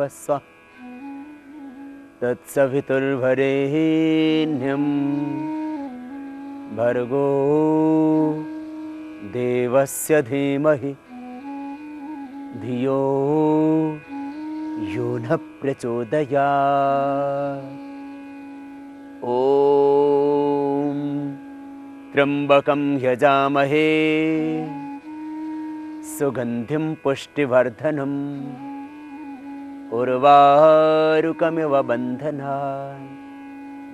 भर्गोदेवस्य तत्सवितुर्वरेण्यं भर्गो देवस्य धीमहि धियो यो न प्रचोदयात्। ॐ त्र्यम्बकं यजामहे सुगन्धिं पुष्टिवर्धनम् उर्वारुकमिव बन्धनान्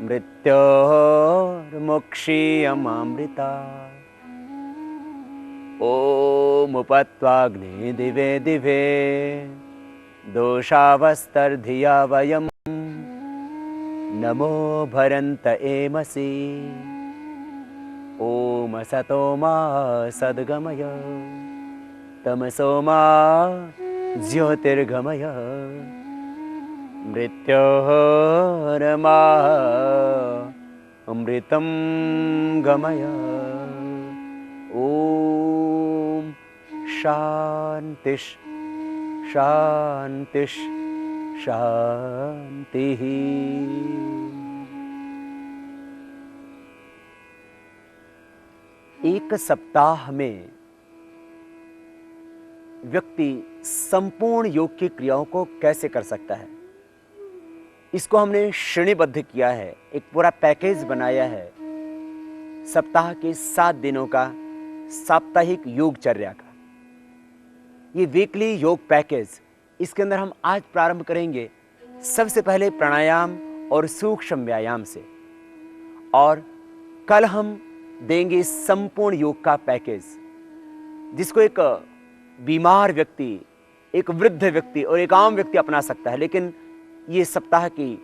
मृत्योर्मुक्षीयमामृतात्। ॐ उपत्वाग्ने दिवे दिवे दोषावस्तर्धिया वयं नमो भरन्त एमसि। ॐ असतो मा सद्गमय तमसो मा ज्योतिर्गमय मृत्योर्मा अमृतं गमय। ॐ शान्तिः शान्तिः शान्तिः। एक सप्ताह में व्यक्ति संपूर्ण योग की क्रियाओं को कैसे कर सकता है, इसको हमने श्रेणीबद्ध किया है। एक पूरा पैकेज बनाया है सप्ताह के 7 दिनों का, साप्ताहिक योगचर्या का। ये वीकली योग पैकेज, इसके अंदर हम आज प्रारंभ करेंगे सबसे पहले प्राणायाम और सूक्ष्म व्यायाम से, और कल हम देंगे संपूर्ण योग का पैकेज, जिसको एक बीमार व्यक्ति, एक वृद्ध व्यक्ति और एक आम व्यक्ति अपना सकता है। लेकिन ये सप्ताह की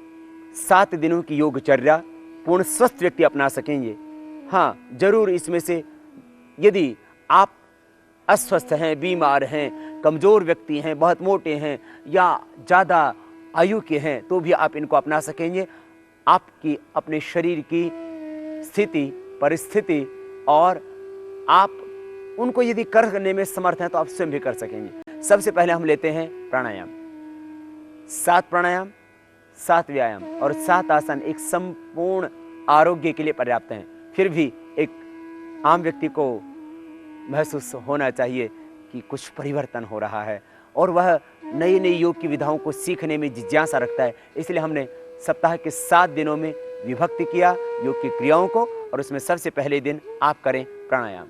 7 दिनों की योगचर्या पूर्ण स्वस्थ व्यक्ति अपना सकेंगे। हाँ, जरूर इसमें से यदि आप अस्वस्थ हैं, बीमार हैं, कमजोर व्यक्ति हैं, बहुत मोटे हैं या ज़्यादा आयु के हैं, तो भी आप इनको अपना सकेंगे। आपकी अपने शरीर की स्थिति, परिस्थिति और आप उनको यदि करने में समर्थ हैं तो आप स्वयं भी कर सकेंगे। सबसे पहले हम लेते हैं प्राणायाम। 7 प्राणायाम, 7 व्यायाम और 7 आसन एक संपूर्ण आरोग्य के लिए पर्याप्त हैं। फिर भी एक आम व्यक्ति को महसूस होना चाहिए कि कुछ परिवर्तन हो रहा है और वह नई नई योग की विधाओं को सीखने में जिज्ञासा रखता है। इसलिए हमने सप्ताह के 7 दिनों में विभक्त किया योग की क्रियाओं को, और उसमें सबसे पहले दिन आप करें प्राणायाम,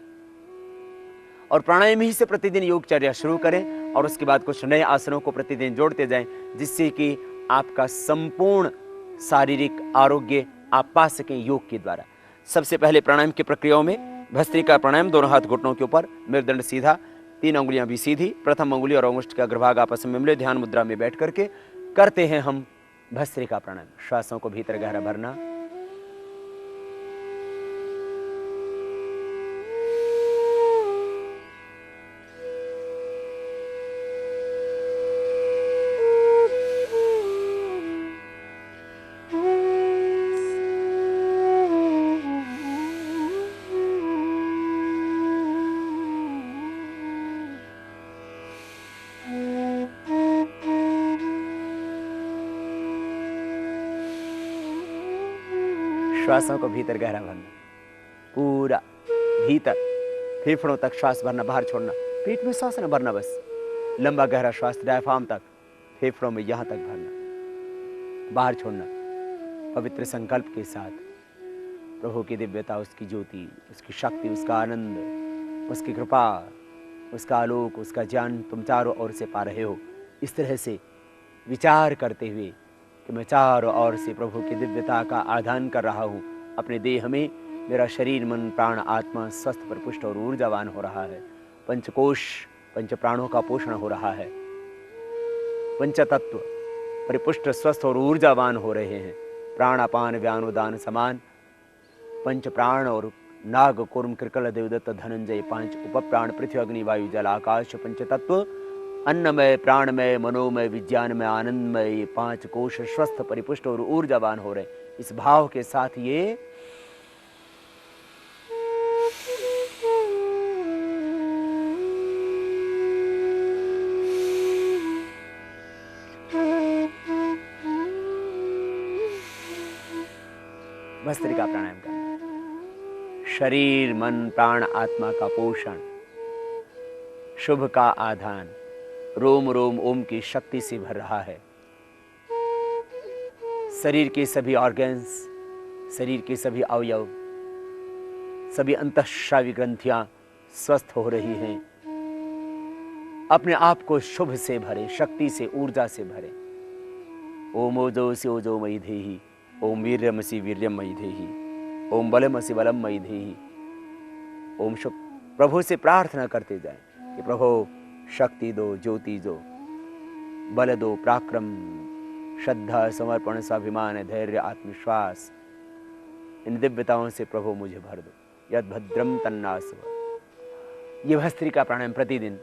और प्राणायाम ही से प्रतिदिन योगचर्या शुरू करें, और उसके बाद कुछ नए आसनों को प्रतिदिन जोड़ते जाएं, जिससे कि आपका संपूर्ण शारीरिक आरोग्य आप पा सकें योग के द्वारा। सबसे पहले प्राणायाम की प्रक्रियाओं में भस्त्रिका प्राणायाम, दोनों हाथ घुटनों के ऊपर, मेरुदंड सीधा, 3 अंगुलियां भी सीधी, प्रथम अंगुली और अंगुष्ठ का अग्रभाग आपस में मिले ध्यान मुद्रा में बैठ करके करते हैं हम भस्त्रिका प्राणायाम। श्वासों को भीतर गहरा भरना, श्वासों को भीतर गहरा भरना, पूरा भीतर फेफड़ों तक श्वास भरना, बाहर छोड़ना, पेट में श्वास न भरना, बस लंबा गहरा श्वास डायफ्राम तक, फेफड़ों में यहां तक भरना, बाहर छोड़ना। पवित्र संकल्प के साथ प्रभु की दिव्यता, उसकी ज्योति, उसकी शक्ति, उसका आनंद, उसकी कृपा, उसका आलोक, उसका ज्ञान तुम चारों ओर से पा रहे हो। इस तरह से विचार करते हुए कि मैं चारों ओर से प्रभु की दिव्यता का आदान कर रहा हूँ। अपने देह में मेरा शरीर, मन, प्राण, आत्मा स्वस्थ, परिपुष्ट और ऊर्जावान हो रहा है। पंचकोश, पंच प्राणों का पोषण हो रहा है। पंचतत्व परिपुष्ट, स्वस्थ और ऊर्जावान हो रहे हैं। प्राण, अपान, व्यान, उदान समान पंच प्राण और नाग, कूर्म, कृकल, देवदत्त, धनंजय 5 उपप्राण, पृथ्वी, अग्नि, वायु, जल, आकाश, पंचतत्व, अन्नमय, प्राणमय, मनोमय, विज्ञानमय, आनंदमय 5 कोश स्वस्थ, परिपुष्ट और ऊर्जावान हो रहे। इस भाव के साथ ये भस्त्रिका प्राणायाम करना। शरीर मन प्राण आत्मा का पोषण, शुभ का आधान रोम रोम ओम की शक्ति से भर रहा है। शरीर के सभी ऑर्गन्स, शरीर के सभी अवयव, सभी अंतःस्रावी ग्रंथियां स्वस्थ हो रही हैं। अपने आप को शुभ से भरे, शक्ति से, ऊर्जा से भरे। ओम ओजोसि ओजोमयि धेहि, ओम वीर्यमसि वीर्यमयि धेहि, ओम बलमसि बलमयि धेहि। ओम शुभ। प्रभु से प्रार्थना करते जाएं कि प्रभु शक्ति दो, ज्योति दो, बल दो, पराक्रम, श्रद्धा, समर्पण, स्वाभिमान, धैर्य, आत्मविश्वास, इन दिव्यताओं से प्रभु मुझे भर दो। यद भद्रम तन्नास्व। ये भस्त्रिका प्राणायाम प्रतिदिन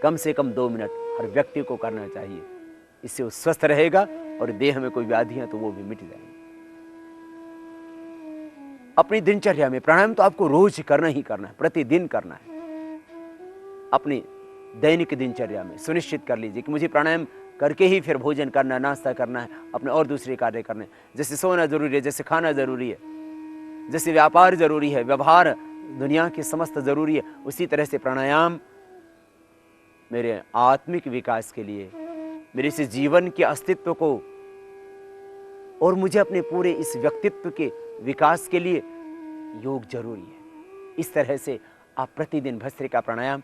कम से कम 2 मिनट हर व्यक्ति को करना चाहिए। इससे वो स्वस्थ रहेगा और देह में कोई व्याधियां तो वो भी मिट जाएंगी। अपनी दिनचर्या में प्राणायाम तो आपको रोज करना ही करना है, प्रतिदिन करना है। अपनी दैनिक दिनचर्या में सुनिश्चित कर लीजिए कि मुझे प्राणायाम करके ही फिर भोजन करना, नाश्ता करना है, अपने और दूसरे कार्य करने। जैसे सोना जरूरी है, जैसे खाना जरूरी है, जैसे व्यापार जरूरी है, व्यवहार दुनिया के समस्त जरूरी है, उसी तरह से प्राणायाम मेरे आत्मिक विकास के लिए, मेरे इस जीवन के अस्तित्व को और मुझे अपने पूरे इस व्यक्तित्व के विकास के लिए योग जरूरी है। इस तरह से आप प्रतिदिन भस्त्रिका प्राणायाम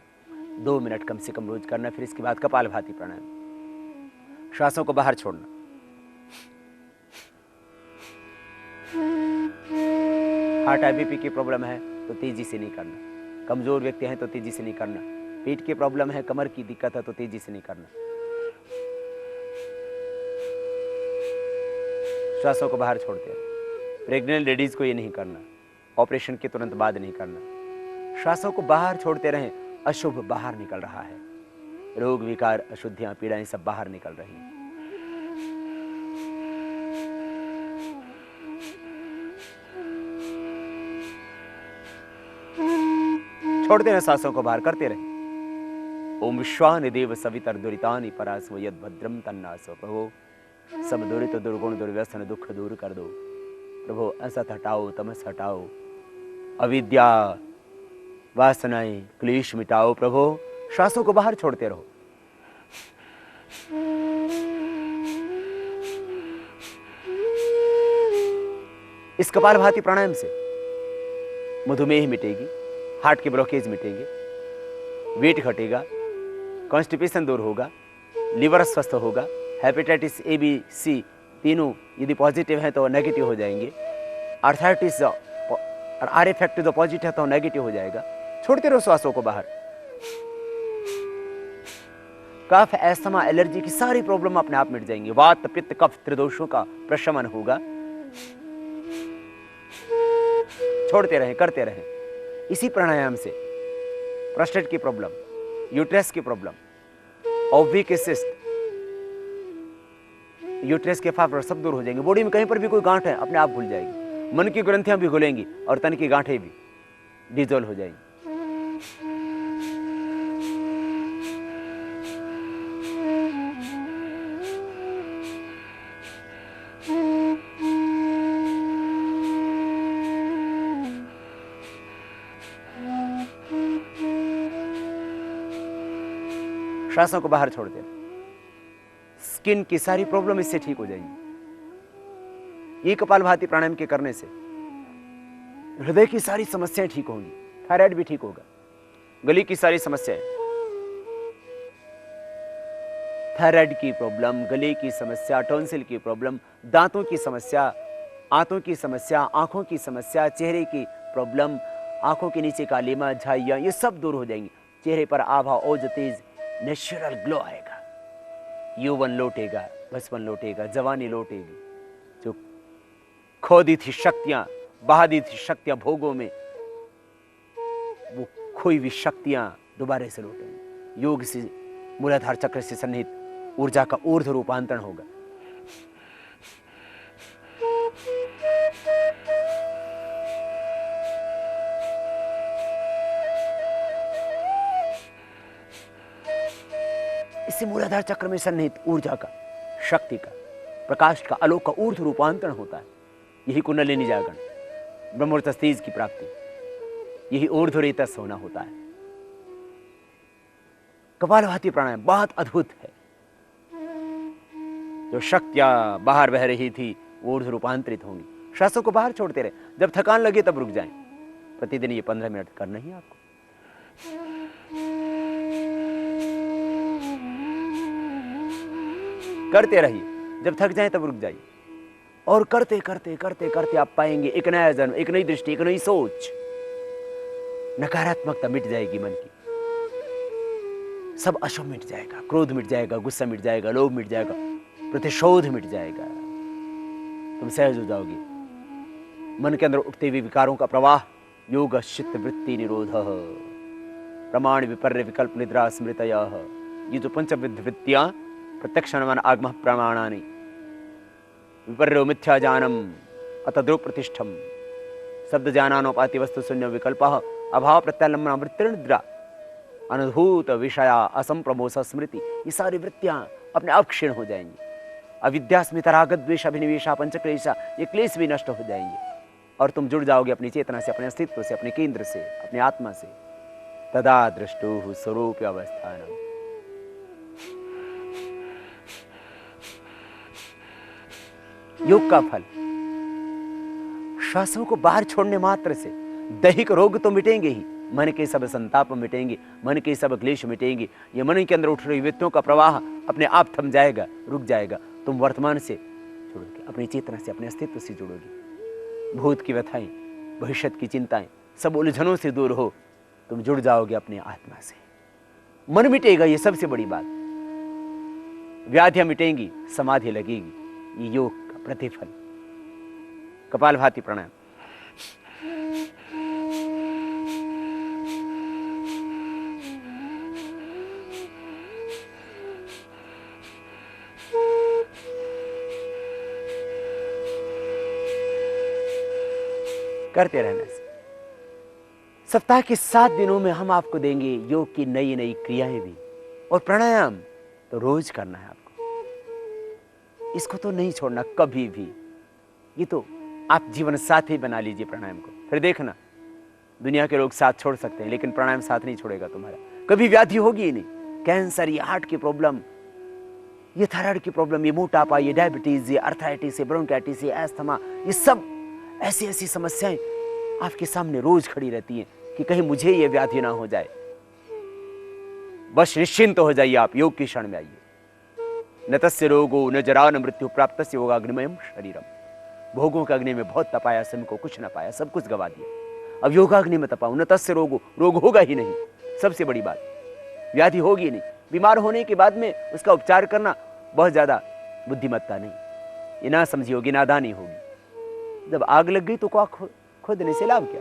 2 मिनट कम से कम रोज करना। फिर इसके बाद कपालभाति प्राणायाम, श्वासों को बाहर छोड़ना। हार्ट बीपी की प्रॉब्लम है तो तेजी से नहीं करना। कमजोर व्यक्ति हैं तो तेजी से नहीं करना। पेट की प्रॉब्लम है, कमर की दिक्कत है तो तेजी से नहीं करना। श्वासों को बाहर छोड़ते हैं। प्रेग्नेंट लेडीज को ये नहीं करना, ऑपरेशन के तुरंत बाद नहीं करना। श्वासों को बाहर छोड़ते रहें। अशुभ बाहर निकल रहा है, रोग विकार, अशुद्धियां, पीड़ाएं सब बाहर निकल रही हैं। छोड़ते रहें, सांसों को बाहर करते रहें। ओम विश्वानि देव सवितर दुरितानि परास्व यद भद्रम तन्नास्व। प्रभु सब दुरित, दुर्गुण, दुर्व्यसन, दुख दूर कर दो। प्रभु असत हटाओ, तमस हटाओ, अविद्या, वासनाएं, क्लेश मिटाओ। प्रभु श्वासों को बाहर छोड़ते रहो। इस कपालभाति प्राणायाम से मधुमेह मिटेगी, हार्ट के ब्लॉकेज मिटेंगे, वेट घटेगा, कॉन्स्टिपेशन दूर होगा, लिवर स्वस्थ होगा, हेपेटाइटिस ए बी सी तीनों यदि पॉजिटिव है तो नेगेटिव हो जाएंगे, आर्थराइटिस और आर इफेक्ट जो पॉजिटिव है तो नेगेटिव हो जाएगा। छोड़ते रहो श्वासों को बाहर। कफ, एस्थमा, एलर्जी की सारी प्रॉब्लम अपने आप मिट जाएंगी। वात, पित्त, कफ त्रिदोषों का प्रशमन होगा। छोड़ते रहें, करते रहें। इसी प्राणायाम से प्रोस्टेट की प्रॉब्लम, यूट्रस की प्रॉब्लम, ओवरी सिस्ट, यूट्रस के फाइब्रोइड सब दूर हो जाएंगे। बॉडी में कहीं पर भी कोई गांठ है अपने आप भूल जाएगी। मन की ग्रंथियां भी खुलेंगी और तन की गांठें भी डिजोल्व हो जाएंगी। श्वासों को बाहर छोड़ दें। स्किन की सारी प्रॉब्लम इससे ठीक हो जाएंगी। ये कपालभाति प्राणायाम के करने से हृदय की सारी समस्याएं ठीक होंगी, थायराइड भी ठीक होगा, गले की सारी समस्याएं, थायराइड की प्रॉब्लम, गले की समस्या, टॉन्सिल की प्रॉब्लम, दांतों की समस्या, आंतों की समस्या, आंखों की समस्या, चेहरे की प्रॉब्लम, आंखों के नीचे कालीमा, झाइयां, ये सब दूर हो जाएंगी। चेहरे पर आभा, ओज, तेज, नेचुरल ग्लो आएगा। यौवन लौटेगा, बचपन लौटेगा, जवानी लौटेगी। जो खो दी थी शक्तियां, बहा दी थी शक्तियां भोगों में, वो खोई हुई शक्तियां दोबारा से लौटेंगी। योग से, मूलाधार चक्र से सन्निहित ऊर्जा का ऊर्ध्व रूपांतरण होगा। इससे मूलाधार चक्र में सन्निहित ऊर्जा का, शक्ति का, प्रकाश का, आलोक का ऊर्ध्व रूपांतरण होता है। यही कुंडलिनी जागरण, ब्रह्मोर्त तेज की प्राप्ति, यही ऊर्ध्वरेतस होना होता है। कपालभाति प्राणायाम बहुत अद्भुत है। जो शक्तियां बाहर बह रही थी ऊर्ध्व रूपांतरित होंगी। श्वासों को बाहर छोड़ते रहे, जब थकान लगे तब रुक जाएं। प्रतिदिन ये 15 मिनट करना ही आपको। करते रहिए, जब थक जाएं तब रुक जाइए, और करते करते करते करते आप पाएंगे एक नया जन्म, एक नई दृष्टि, एक नई सोच। नकारात्मकता मिट जाएगी मन की, सब अशुभ मिट जाएगा, क्रोध मिट जाएगा, गुस्सा मिट जाएगा, लोभ मिट जाएगा, प्रतिशोध मिट जाएगा। तुम सहज हो जाओगे। मन के अंदर उठते हुए विकारों का प्रवाह, योग चित्त वृत्ति निरोध, प्रमाण विपर्य विकल्प निद्रा स्मृतयः, ये जो पंचविध वृत्तियां प्रत्यक्ष अनुमान आगम प्रमाणानि, विपर्यो मिथ्या जानम अतद्रुप प्रतिष्ठम, शब्द जानानोपाति वस्तु शून्य विकल्प, अभाव प्रत्यालंबन वृत्ति निद्रा, अनूत विषया असंप्रमोस स्मृति, ये सारी वृत्तियां अपने आप क्षीण हो जाएंगी। अविद्या स्मिता रागत द्वेष अभिनिवेशा पंचक्लेशा, ये क्लेश भी नष्ट हो जाएंगे, और तुम जुड़ जाओगे अपनी चेतना से, अपने अस्तित्व से, अपने केंद्र से, अपनी आत्मा से। तदा दृष्टुः स्वरूप अवस्थानम। योग का फल, श्वासों को बाहर छोड़ने मात्र से दैहिक रोग तो मिटेंगे ही, मन के सब संताप मिटेंगे, मन के सब क्लेश मिटेंगे। ये मन के अंदर उठ रही वृत्तियों का प्रवाह अपने आप थम जाएगा, रुक जाएगा। तुम वर्तमान से जुड़ोगे, अपनी चेतना से, अपने अस्तित्व से जुड़ोगे। भूत की व्यथाएं, भविष्य की चिंताएं, सब उलझनों से दूर हो, तुम जुड़ जाओगे अपनी आत्मा से। मन मिटेगा, ये सबसे बड़ी बात। व्याधियां मिटेंगी, समाधि लगेगी। ये योग का प्रतिफल। कपालभाति प्राणायाम। करते रहना से सप्ताह के 7 दिनों में हम आपको देंगे योग की नई नई क्रियाएं भी, और प्राणायाम तो रोज करना है आपको। इसको तो नहीं छोड़ना कभी भी। ये तो आप जीवन साथी बना लीजिए प्राणायाम को, फिर देखना दुनिया के लोग साथ छोड़ सकते हैं, लेकिन प्राणायाम साथ नहीं छोड़ेगा तुम्हारा। कभी व्याधि होगी ही नहीं। कैंसर, ये हार्ट की प्रॉब्लम, ये थायराइड की प्रॉब्लम, ये मोटापा, ये डायबिटीज, ये अर्थराइटिस, ये ब्रोंकाइटिस, ये एस्थमा, ये सब ऐसी ऐसी समस्याएं आपके सामने रोज खड़ी रहती हैं कि कहीं मुझे ये व्याधि ना हो जाए। बस निश्चिंत हो जाइए आप, योग की क्षण में आइए। न तस्य रोगो न जरा न मृत्यु प्राप्तस्य योगाग्निमयम् शरीरम। भोगों के अग्नि में बहुत तपाया, समय को कुछ ना पाया, सब कुछ गवा दिया। अब योगाग्नि में तपाऊं। न तस्य रोगो, रोग होगा ही नहीं, सबसे बड़ी बात। व्याधि होगी नहीं। बीमार होने के बाद में उसका उपचार करना बहुत ज्यादा बुद्धिमत्ता नहीं, ये ना समझी होगी, नादानी होगी। जब आग लग गई तो खोदने से लाभ क्या?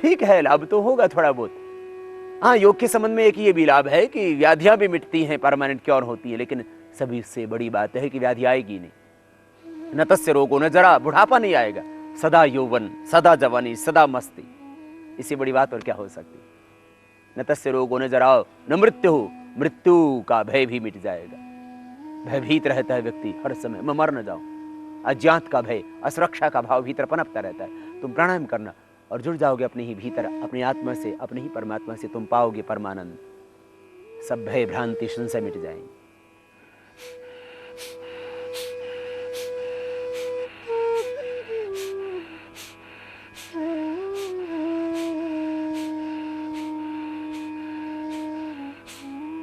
ठीक है, लाभ तो होगा थोड़ा बहुत। हाँ, योग के संबंध में एक ये भी लाभ है कि व्याधियां भी मिटती हैं, परमानेंट क्योर होती है, लेकिन सभी से बड़ी बात है कि व्याधि आएगी नहीं। न तस्य रोगो न जरा, बुढ़ापा नहीं आएगा। सदा यौवन, सदा जवानी, सदा मस्ती, इससे बड़ी बात और क्या हो सकती। न तस्य रोगो न जरा न मृत्यु, मृत्यु का भय भी मिट जाएगा। भयभीत रहता है व्यक्ति हर समय, मैं मर न जाऊं। अज्ञात का भय, असुरक्षा का भाव भीतर पनपता रहता है। तुम प्राणायाम करना और जुड़ जाओगे अपने ही भीतर, अपनी आत्मा से, अपने ही परमात्मा से। तुम पाओगे परमानंद। सब भय भ्रांति संशय मिट जाएंगे।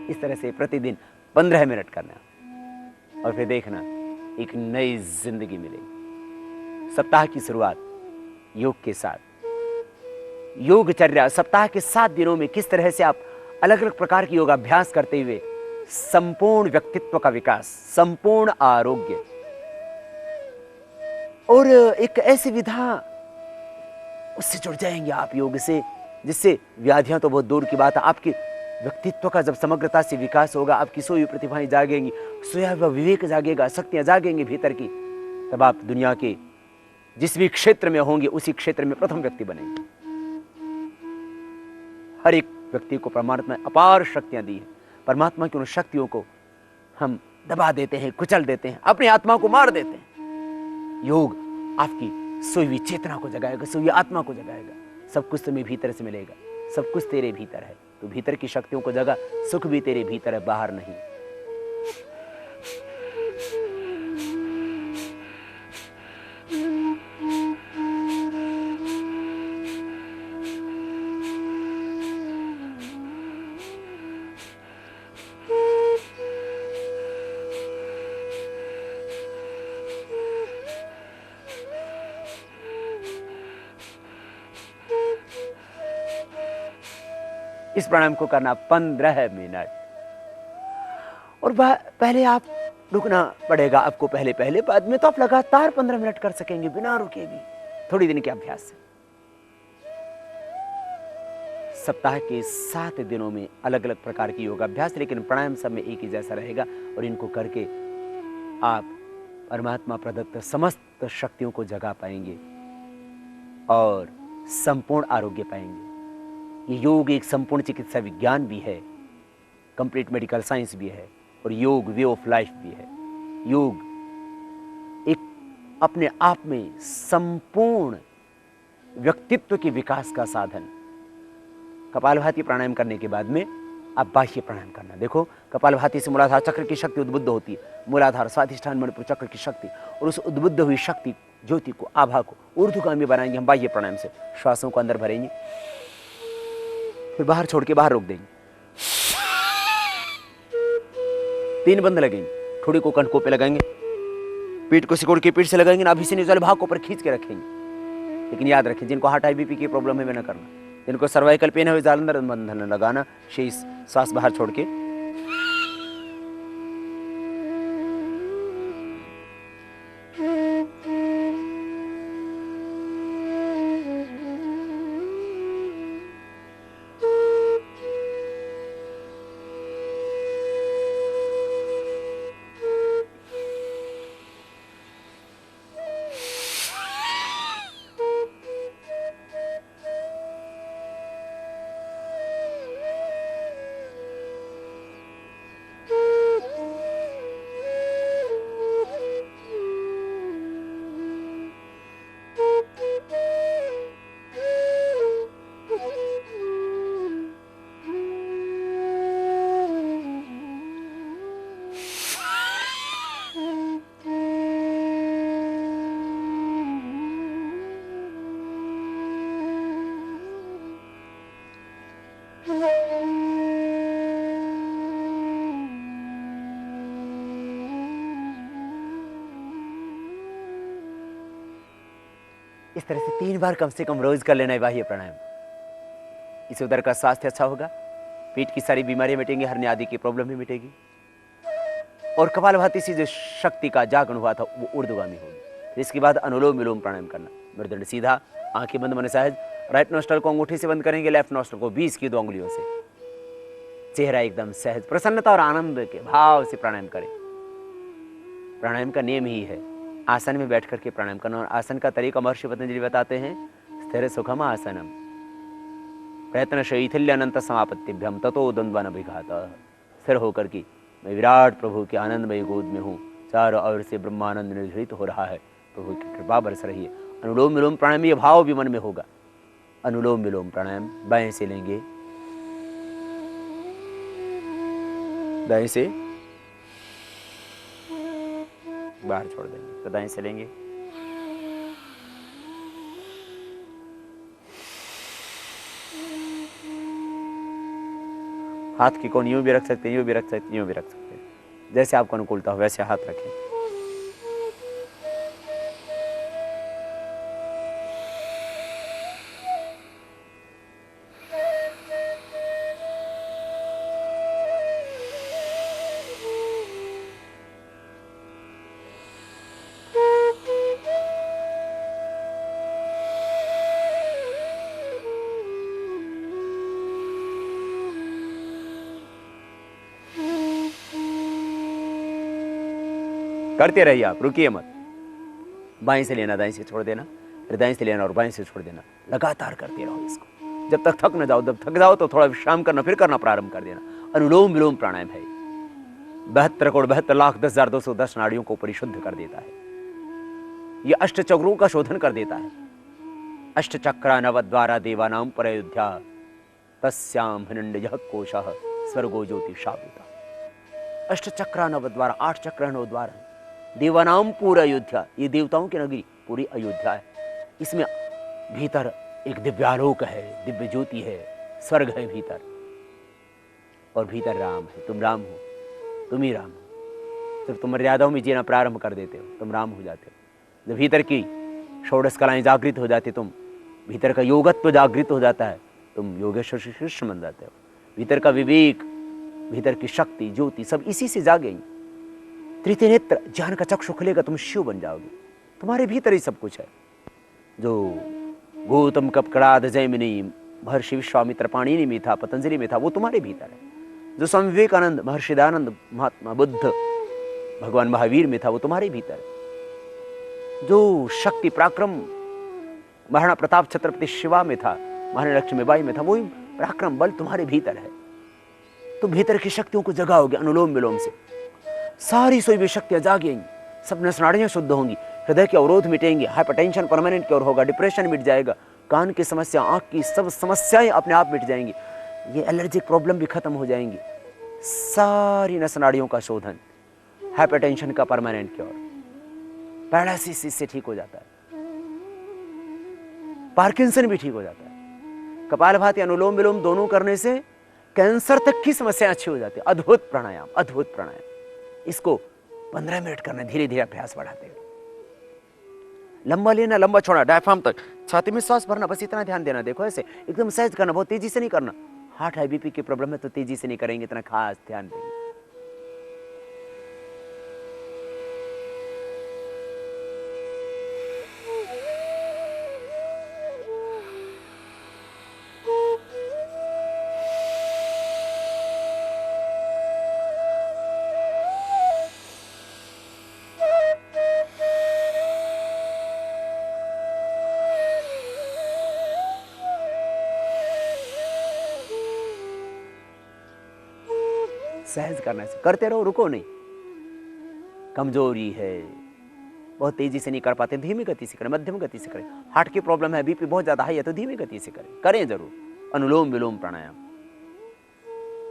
इस तरह से प्रतिदिन 15 मिनट करना, और फिर देखना एक नई जिंदगी मिलेगी। सप्ताह की शुरुआत योग के साथ। योगचर्या सप्ताह के 7 दिनों में किस तरह से आप अलग अलग प्रकार की योगाभ्यास करते हुए संपूर्ण व्यक्तित्व का विकास, संपूर्ण आरोग्य, और एक ऐसी विधा, उससे जुड़ जाएंगे आप योग से, जिससे व्याधियां तो बहुत दूर की बात है। आपके व्यक्तित्व का जब समग्रता से विकास होगा, आपकी सोई प्रतिभाएं जागेंगी, सोया हुआ विवेक जागेगा, शक्तियां जागेंगी भीतर की, तब आप दुनिया के जिस भी क्षेत्र में होंगे उसी क्षेत्र में प्रथम व्यक्ति बनेंगे। हर एक व्यक्ति को परमात्मा ने अपार शक्तियां दी हैं। परमात्मा की उन शक्तियों को हम दबा देते हैं, कुचल देते हैं, अपनी आत्मा को मार देते हैं। योग आपकी सोई हुई चेतना को जगाएगा, सोई हुई आत्मा को जगाएगा। सब कुछ तुम्हें भीतर से मिलेगा, सब कुछ तेरे भीतर है। तो भीतर की शक्तियों को जगा, सुख भी तेरे भीतर है, बाहर नहीं। इस प्राणायाम को करना 15 मिनट। और पहले आप रुकना पड़ेगा आपको, पहले पहले, बाद में तो आप लगातार 15 मिनट कर सकेंगे बिना रुके भी, थोड़ी दिन के अभ्यास से। सप्ताह के 7 दिनों में अलग अलग प्रकार की योगाभ्यास, लेकिन प्राणायाम सब में एक ही जैसा रहेगा। और इनको करके आप परमात्मा प्रदत्त समस्त शक्तियों को जगा पाएंगे और संपूर्ण आरोग्य पाएंगे। ये योग एक संपूर्ण चिकित्सा विज्ञान भी है, कंप्लीट मेडिकल साइंस भी है, और योग वे ऑफ लाइफ भी है। योग एक अपने आप में संपूर्ण व्यक्तित्व के विकास का साधन। कपालभाति प्राणायाम करने के बाद में आप बाह्य प्राणायाम करना। देखो, कपालभाति से मूलाधार चक्र की शक्ति उद्बुद्ध होती है, मूलाधार स्वाधिष्ठान मणिपुर चक्र की शक्ति, और उस उद्बुद्ध हुई शक्ति ज्योति को, आभा को ऊर्ध्वगामी बनाएंगे हम बाह्य प्राणायाम से। श्वासों को अंदर भरेंगे, फिर बाहर छोड़ के बाहर रोक देंगे। 3 बंद लगेंगे। ठोड़ी को कंठकों पे लगाएंगे, पीठ को सिकोड़ के पीठ से लगाएंगे, नाभि से नीचे वाले भाग को ऊपर खींच के रखेंगे। लेकिन याद रखें, जिनको हार्ट हाई बीपी की प्रॉब्लम है वे न करना, जिनको सर्वाइकल पेन है वे जालंधर बंधन लगाना, शेष सांस बाहर छोड़ के। इस तरह से 3 बार कम से कम रोज कर लेना है बाह्य प्राणायाम। इससे उधर का स्वास्थ्य अच्छा होगा, पेट की सारी बीमारियां मिटेंगी, हर्निया आदि की प्रॉब्लम भी मिटेगी, और कपालभाति से जो शक्ति का जागरण हुआ था वो ऊर्ध्वगामी होगी। फिर इसके बाद अनुलोम विलोम प्राणायाम करना। मेरुदंड सीधा, आंखें बंद, मन सहज। राइट नोस्ट्रल को अंगूठी से बंद करेंगे, लेफ्ट नोस्ट्रल को 20 की 2 उंगलियों से। चेहरा एकदम सहज, प्रसन्नता और आनंद के भाव से प्राणायाम करें। प्राणायाम का नियम ही है आसन में बैठ करके प्राणायाम करना, और आसन का तरीका महर्षि पतंजलि बताते हैं, स्थिर सुखम आसनम प्रयत्न शैथिल्य अनंत समापत्तिभ्यम ततो द्वंद्वन अभिघात। स्थिर होकर के मैं विराट प्रभु के आनंदमय गोद में हूँ, चारों ओर से ब्रह्मानंद निर्धरित हो रहा है, प्रभु की कृपा बरस रही है। अनुलोम विलोम प्राणायाम, ये भाव भी मन में होगा। अनुलोम विलोम प्राणायाम बाएं से लेंगे, दाएं से बाहर छोड़ देंगे, तो दाएं से लेंगे, हाथ की कोन यूं भी रख सकते हैं, यूं भी रख सकते हैं, यूं भी रख सकते हैं, जैसे आपको अनुकूलता हो वैसे हाथ रखें। करते रहिए आप, रुकिए मत। बाएं से लेना, दाएं से छोड़ देना, फिर दाएं से लेना और बाएं से छोड़ देना। लगातार करते रहो इसको, जब तक थक न जाओ। जब थक जाओ तो थोड़ा विश्राम करना, फिर करना प्रारंभ कर देना। अनुलोम विलोम प्राणायाम है, 72 करोड़ 72 लाख 10,210 नाड़ियों को परिशुद्ध कर देता है। ये अष्टचक्रों का शोधन कर देता है। अष्टचक्रा नवद्वारा देवानां परयोध्या तस्याम हिरण्यः कोशः स्वर्गो ज्योतिषावृता। अष्टचक्रा नवद्वारा, 8 चक्र 9 द्वार है। देवानाम पूरा अयोध्या, ये देवताओं की नगरी पूरी अयोध्या है। इसमें भीतर एक दिव्यालोक है, दिव्य ज्योति है, स्वर्ग है भीतर, और भीतर राम है। तुम राम हो, तुम ही राम हो। जब तुम मर्यादाओं में जीना प्रारंभ कर देते हो तुम राम हो जाते हो। जब भीतर की षोडश कलाएं जागृत हो जाती, तुम भीतर का योगत्व जागृत हो जाता है, तुम योगेश्वर श्री कृष्ण बन जाते हो। भीतर का विवेक, भीतर की शक्ति, ज्योति सब इसी से जागेगी। तृतीय नेत्र, ज्ञान का चक्षु खुलेगा, तुम शिव बन जाओगे। तुम्हारे भीतर ही सब कुछ है। जो गौतम कपकड़ाद जैमिनी महर्षि विश्वामित्र पाणिनि में था, पतंजलि में था, वो तुम्हारे भीतर है। जो स्वामी विवेकानंद, महर्षि दयानंद, महात्मा बुद्ध, भगवान महावीर में था, वो तुम्हारे भीतर है। जो शक्ति पराक्रम महाराणा प्रताप छत्रपति शिवा में था, महारानी लक्ष्मीबाई में था, वही पराक्रम बल तुम्हारे भीतर है। तुम भीतर की शक्तियों को जगाओगे अनुलोम विलोम से, सारी सोई हुई शक्तियां जागेंगी, सब नसनाड़ियां शुद्ध होंगी, हृदय के अवरोध मिटेंगे, हाइपरटेंशन परमानेंट क्योर होगा, डिप्रेशन मिट जाएगा, कान की समस्या, आंख की सब समस्याएं अपने आप मिट जाएंगी, ये एलर्जिक प्रॉब्लम भी खत्म हो जाएंगी। सारी नसनाड़ियों का शोधन, हाइपरटेंशन का परमानेंट क्योर, पैरालिसिस इससे ठीक हो जाता है, पार्किंसन भी ठीक हो जाता है। कपालभाति अनुलोम विलोम दोनों करने से कैंसर तक की समस्या अच्छी हो जाती है। अद्भुत प्राणायाम, अद्भुत प्राणायाम। इसको 15 मिनट करना, धीरे धीरे अभ्यास बढ़ाते हुए। लंबा लेना, लंबा छोड़ना, डायफ्राम तक, छाती में सांस भरना, बस इतना ध्यान देना। देखो ऐसे एकदम सहज करना, बहुत तेजी से नहीं करना। हार्ट हाई बीपी की प्रॉब्लम है तो तेजी से नहीं करेंगे, इतना खास ध्यान देंगे। सहज करना से करते रहो, रुको नहीं। कमजोरी है, बहुत तेजी से नहीं कर पाते, धीमी गति से करें, मध्यम गति से करें। हार्ट की प्रॉब्लम है, बीपी बहुत ज्यादा हाई है तो धीमी गति से करें जरूर। अनुलोम विलोम प्राणायाम,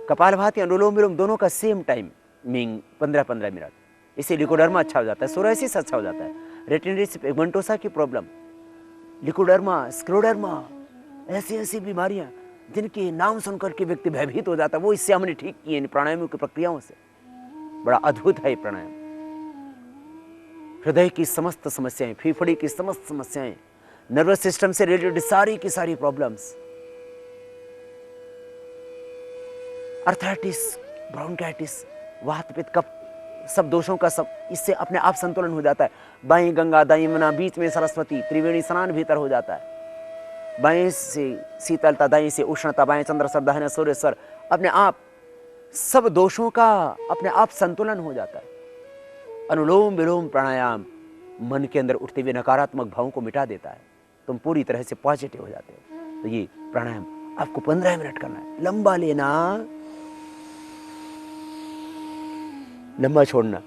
कपालभाति, अनुलोम विलोम दोनों का सेम टाइमिंग 15-15 मिनट। इससे लिकोडर्मा अच्छा हो जाता है, सोरायसिस अच्छा हो जाता है, रेटिनोसिस पिगमेंटोसा की प्रॉब्लम, लिकोडर्मा, स्क्लेरोडर्मा, ऐसी ऐसी बीमारियां जिनके नाम सुनकर के व्यक्ति भयभीत हो जाता है, वो इससे हमने ठीक किए इन प्राणायामों की प्रक्रियाओं से। बड़ा अद्भुत है ये प्राणायाम। हृदय की समस्त समस्याएं, फेफड़े की समस्त समस्याएं, नर्वस सिस्टम से रिलेटेड सारी की सारी प्रॉब्लम्स, अर्थराइटिस, ब्रोंकाइटिस, वात पित्त कफ, सब दोषों का सब इससे अपने आप संतुलन हो जाता है। बाएं गंगा, दाएं यमुना, बीच में सरस्वती, त्रिवेणी स्नान भीतर हो जाता है। बाएं से शीतलता, दाएं से उष्णता, बाएं चंद्र सर, दाहिना सूर्य सर, अपने आप सब दोषों का अपने आप संतुलन हो जाता है। अनुलोम विलोम प्राणायाम मन के अंदर उठते हुए नकारात्मक भावों को मिटा देता है, तुम पूरी तरह से पॉजिटिव हो जाते हो। तो ये प्राणायाम आपको 15 मिनट करना है। लंबा लेना, लंबा छोड़ना।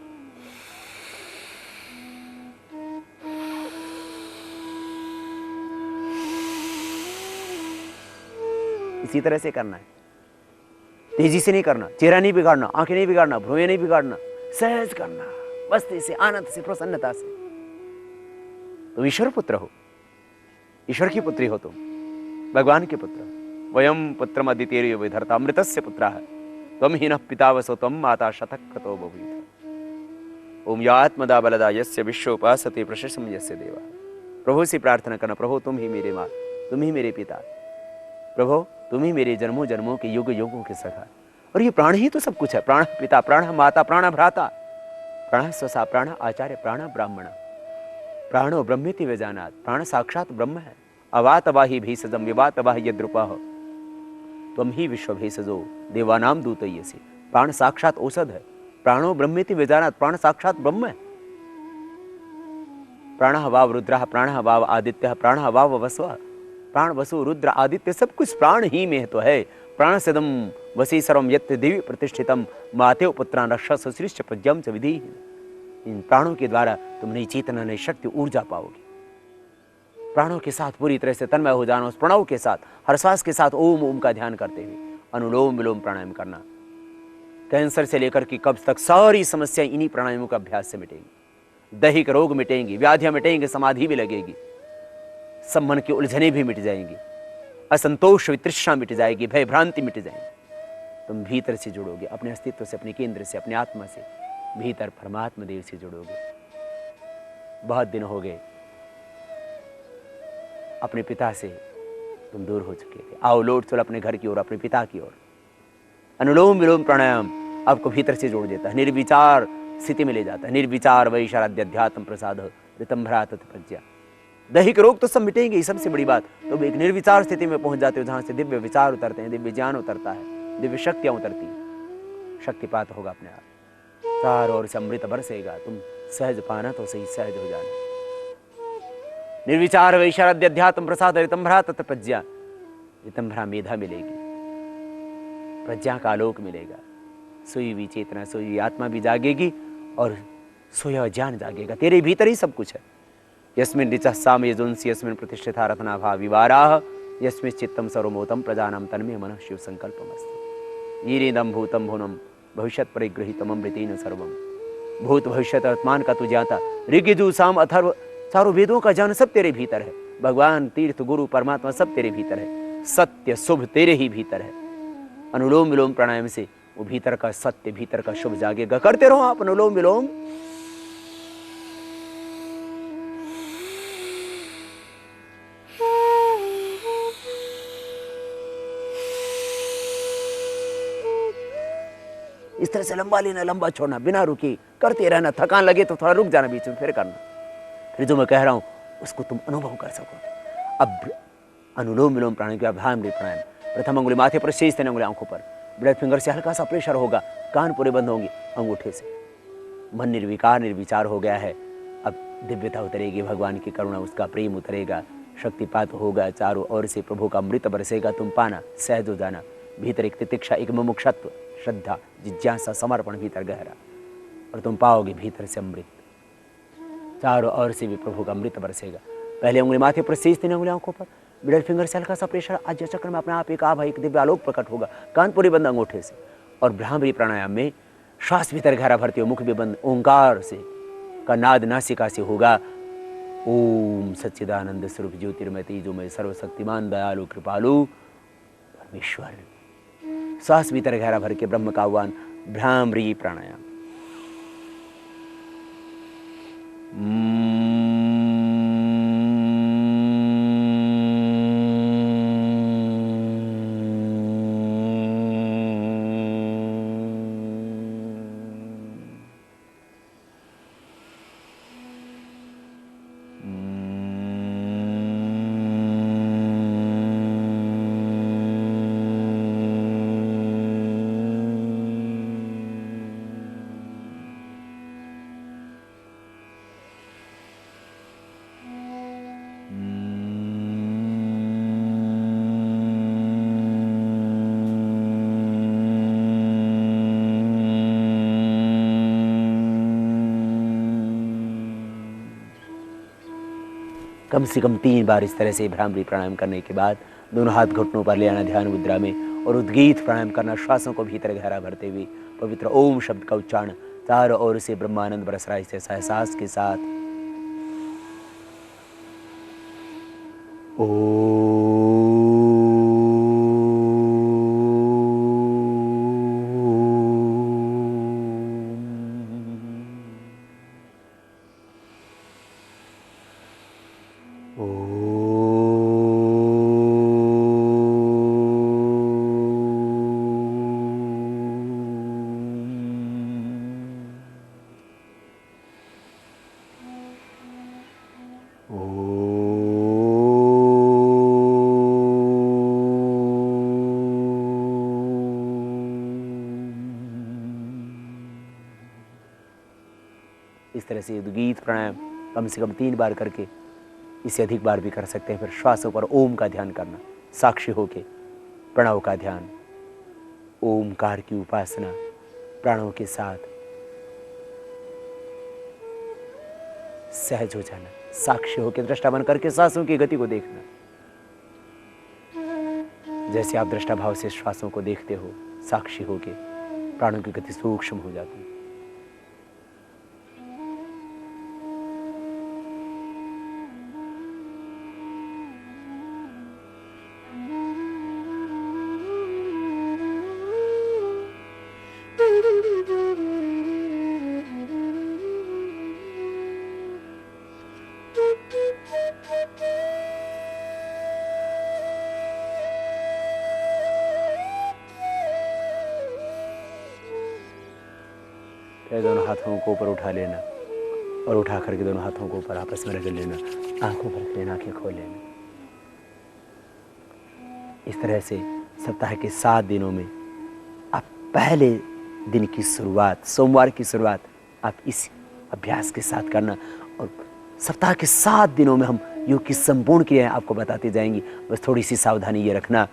इसी तरह से करना है, तेजी से नहीं करना, चेहरा नहीं बिगाड़ना, आंखें नहीं बिगाड़ना, भुएं नहीं बिगाड़ना, सहज करना, मस्ती से, आनंद से, प्रसन्नता से। तुम ईश्वर पुत्र हो, ईश्वर की पुत्री हो, तुम भगवान के पुत्र। वयम पुत्रम अदितेर्यो विधर्ता अमृतस्य पुत्राः त्वं हि नः पिता वसो त्वं माता शतक्रतो बभूव। ओम यात्मदा बलदा यस्य विश्वोपासते प्रशस्तं यस्य देवा। प्रभु से प्रार्थना करना, प्रभु तुम ही मेरे माँ, तुम ही मेरे पिता, प्रभु तुम ही मेरे जन्मों जन्मों के युग युगों के सखा। और ये प्राण ही तो सब कुछ है। प्राण पिता, प्राण माता, प्राण भ्राता, प्राण स्वसा, प्राण आचार्य, प्राण ब्राह्मण, प्राणो ब्रह्मेति वेजानात्। प्राण साक्षात ब्रह्म है। अवात वाहि भेषजम विवात वाहि यद्रुपः त्वं ही विश्व भेषजो देवानाम दूतयसि। प्राण साक्षात औषध है। प्राणो ब्रह्मेति वेजानात्, प्राण साक्षात ब्रह्म है। प्राण वाव रुद्र, प्राण वाव आदित्य, प्राण वाव वसव, प्राण वसु रुद्र आदित्य सब कुछ प्राण ही में तो है। प्राण सदम वसी सर्वम यत् देवी प्रतिष्ठितम मातेव पुत्रान रक्षा सुश्रीश्च प्रज्ञम च विधि। इन प्राणों के द्वारा तुम नई चेतना, नई शक्ति, ऊर्जा पाओगे। प्राणों के साथ पूरी तरह से तन्मय हो जाना, उस प्रणव के साथ, हर श्वास के साथ ओम ओम का ध्यान करते हुए अनुलोम विलोम प्राणायाम करना। कैंसर से लेकर के कब्ज तक सारी समस्याएं इन्हीं प्राणायामों का अभ्यास से मिटेंगी। दैहिक रोग मिटेंगे, व्याधियां मिटेंगी, समाधि भी लगेगी, सब मन की उलझने भी मिट जाएंगी, असंतोष वितृष्णा मिट जाएगी, भय भ्रांति मिट जाएंगी। तुम भीतर से जुड़ोगे, अपने अस्तित्व से, अपने केंद्र से, अपने आत्मा से, भीतर परमात्मा देव से जुड़ोगे। बहुत दिन हो गए अपने पिता से तुम दूर हो चुके थे। आओ लौट चलो अपने घर की ओर, अपने पिता की ओर। अनुलोम विलोम प्राणायाम आपको भीतर से जोड़ देता है, निर्विचार स्थिति में ले जाता है। निर्विचार वैशाराध्यात्म प्रसाद ऋतंभरा तत् प्रज्ञा। दैहिक रोग तो सब मिटेंगे, सबसे बड़ी बात। तो एक निर्विचार स्थिति में पहुंच जाते हो, जहां से दिव्य विचार उतरते हैं, दिव्य ज्ञान उतरता है, दिव्य शक्तियां उतरती हैं, शक्तिपात होगा अपने आप, चारों ओर से अमृत बरसेगा। तुम सहज पाना तो सही, सहज हो जाना। निर्विचार वैशाराध्यात्म प्रसाद ऋतंभरा तत् प्रज्ञा। ऋतंभरा मेधा मिलेगी, प्रज्ञा का आलोक मिलेगा, सोई हुई चेतना, सोई हुई आत्मा भी जागेगी और सोया हुआ ज्ञान जागेगा। तेरे भीतर ही सब कुछ है। यस्मिन् ऋचः साम यजुंसि यस्मिन् प्रतिष्ठिता रत्नाभा विवाराः यस्मिन् चित्तम सर्वमोतम प्रजानां तन्मे मनः शिव संकल्पमस्तु। ईरिदं भूतं भुवनं भविष्यत् परिगृहीतम् अमृतेन सर्वं। भूत भविष्यत वर्तमान का तू ज्ञाता, ऋग यजुः साम अथर्व, चारों वेदों का ज्ञान सब तेरे भीतर है। भगवान, तीर्थ, गुरु, परमात्मा सब तेरे भीतर है। सत्य शुभ तेरे ही भीतर है। अनुलोम विलोम प्राणायाम से वो भीतर का सत्य, भीतर का शुभ जागेगा। करते रहो आप अनुलोम विलोम। इस तरह से लंबा लेना, लंबा छोड़ना, बिना रुके करते रहना। थकान लगे तो थोड़ा रुक जाना, बीच में फिर करना। फिर जो मैं कह रहा हूं उसको तुम अनुभव कर सको। अब अनुलोम विलोम प्राणायाम के भ्रामरी प्राणायाम। प्रथम अंगुली माथे पर, शेष 3 अंगुली आंखों पर। ब्लड फिंगर से हल्का सा प्रेशर होगा, कान पूरे बंद होंगे अंगूठे से। मन निर्विकार निर्विचार हो गया है। अब दिव्यता उतरेगी, भगवान की करुणा, उसका प्रेम उतरेगा, शक्तिपात होगा, चारों ओर से प्रभु का अमृत बरसेगा। तुम पाना, सहज हो जाना। भीतर एक तितिक्षा, एक मुमुक्षत्व, श्रद्धा, जिज्ञासा, समर्पण भीतर गहरा, और तुम पाओगे भीतर से अमृत। चारों ओर से भी प्रभु का अमृत बरसेगा। पहले उंगली माथे पर, शेष 3 अंगुली आंखों पर। मिडल फिंगर से हल्का सा प्रेशर, आज्ञा चक्र में अपने आप एक आभा, एक दिव्य आलोक प्रकट होगा, कान पूरी बंद अंगूठे से। और भ्रामरी प्राणायाम में श्वास भीतर गहरा भरते हो, मुख भी बंद, ओंकार से का नाद नासिका से होगा। ओम सच्चिदानंद स्वरूप ज्योतिर्मय तेजोमय सर्वशक्तिमान दयालु कृपालु परमेश्वर। श्वास भीतर गहरा भर के ब्रह्म का आह्वान। भ्रामरी प्राणायाम। कम से कम 3 बार इस तरह से भ्रामरी प्राणायाम करने के बाद दोनों हाथ घुटनों पर ले आना ध्यान मुद्रा में, और उद्गीत प्राणायाम करना। श्वासों को भीतर गहरा भरते हुए पवित्र ओम शब्द का उच्चारण। चारों ओर से ब्रह्मानंद बरस रहा है, इस एहसास के साथ। इस तरह से उद्गीत प्राणायाम कम से कम 3 बार करके, इससे अधिक बार भी कर सकते हैं। फिर श्वासों पर ओम का ध्यान करना, साक्षी होके प्रणव का ध्यान, ओमकार की उपासना प्राणों के साथ। सहज हो जाना, साक्षी होकर दृष्टा बन करके सांसों की गति को देखना। जैसे आप दृष्टा भाव से श्वासों को देखते हो, साक्षी होके प्राणों की गति सूक्ष्म हो जाती है। दोनों हाथों को ऊपर उठा लेना और उठा करके दोनों हाथों को ऊपर आपस में रगड़ लेना, आंखों पर रख लेना, आंखें खोल लेना। इस तरह से सप्ताह के 7 दिनों में आप पहले दिन की शुरुआत, सोमवार की शुरुआत आप इस अभ्यास के साथ करना और सप्ताह के 7 दिनों में हम योग की संपूर्ण क्रियाएं आपको बताती जाएंगी। बस थोड़ी सी सावधानी ये रखना,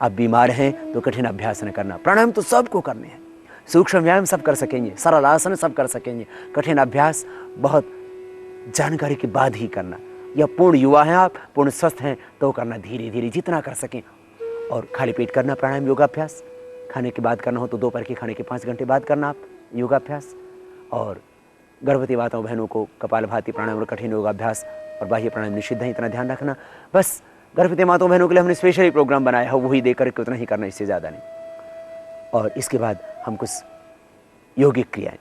आप बीमार हैं तो कठिन अभ्यास न करना। प्राणायाम तो सबको करने हैं, सूक्ष्म व्यायाम सब कर सकेंगे, सरल आसन सब कर सकेंगे। कठिन अभ्यास बहुत जानकारी के बाद ही करना। या पूर्ण युवा हैं आप, पूर्ण स्वस्थ हैं तो करना धीरे धीरे जितना कर सकें। और खाली पेट करना प्राणायाम योगाभ्यास, खाने के बाद करना हो तो दोपहर के खाने के 5 घंटे बाद करना आप योगाभ्यास। और गर्भवती माताओं बहनों को कपालभाति प्राणायाम और कठिन योगाभ्यास और बाह्य प्राणायाम निषिद्ध है, इतना ध्यान रखना। बस गर्भवती माताओं बहनों के लिए हमने स्पेशली प्रोग्राम बनाया है, वही देकर के उतना ही करना, इससे ज़्यादा नहीं। और इसके बाद हम कुछ योगिक क्रियाएं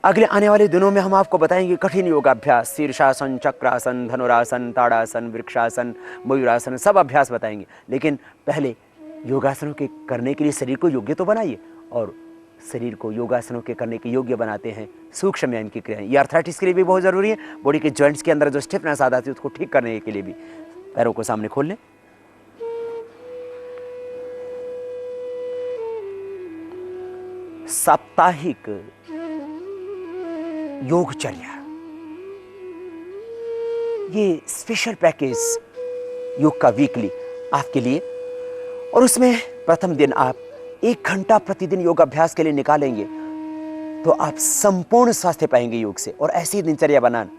अगले आने वाले दिनों में हम आपको बताएंगे। कठिन योगाभ्यास, शीर्षासन, चक्रासन, धनुरासन, ताड़ासन, वृक्षासन, मयूरासन, सब अभ्यास बताएंगे। लेकिन पहले योगासनों के करने के लिए शरीर को योग्य तो बनाइए, और शरीर को योगासनों के करने के योग्य बनाते हैं सूक्ष्म व्यायाम की क्रियाएं। ये आर्थराइटिस के लिए भी बहुत ज़रूरी है। बॉडी के जॉइंट्स के अंदर जो स्टिफनेस आ जाती है उसको ठीक करने के लिए भी। पैरों को सामने खोल लें, साप्ताहिक योगचर्या, ये स्पेशल पैकेज योग का वीकली आपके लिए। और उसमें प्रथम दिन आप 1 घंटा प्रतिदिन योग अभ्यास के लिए निकालेंगे तो आप संपूर्ण स्वास्थ्य पाएंगे योग से। और ऐसी ही दिनचर्या बनाना,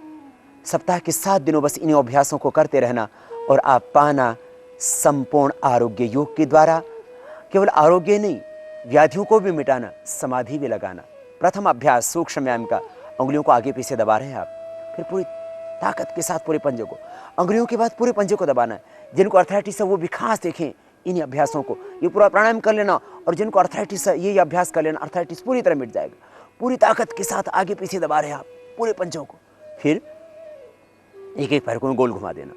सप्ताह के 7 दिनों बस इन अभ्यासों को करते रहना और आप पाना संपूर्ण आरोग्य योग के द्वारा। केवल आरोग्य नहीं, व्याधियों को भी मिटाना, समाधि भी लगाना। प्रथम अभ्यास सूक्ष्म व्यायाम का, उंगलियों को आगे पीछे दबा रहे हैं आप, फिर पूरी ताकत के साथ पूरे पंजे को, उंगलियों के बाद पूरे पंजे को दबाना है। जिनको अर्थराइटिस है वो भी खास देखें इन अभ्यासों को, ये पूरा प्राणायाम कर लेना। और जिनको अर्थराइटिस है ये अभ्यास कर लेना, अर्थराइटिस पूरी तरह मिट जाएगा। पूरी ताकत के साथ आगे पीछे दबा रहे हैं आप पूरे पंजों को। फिर एक एक पैर को गोल घुमा देना।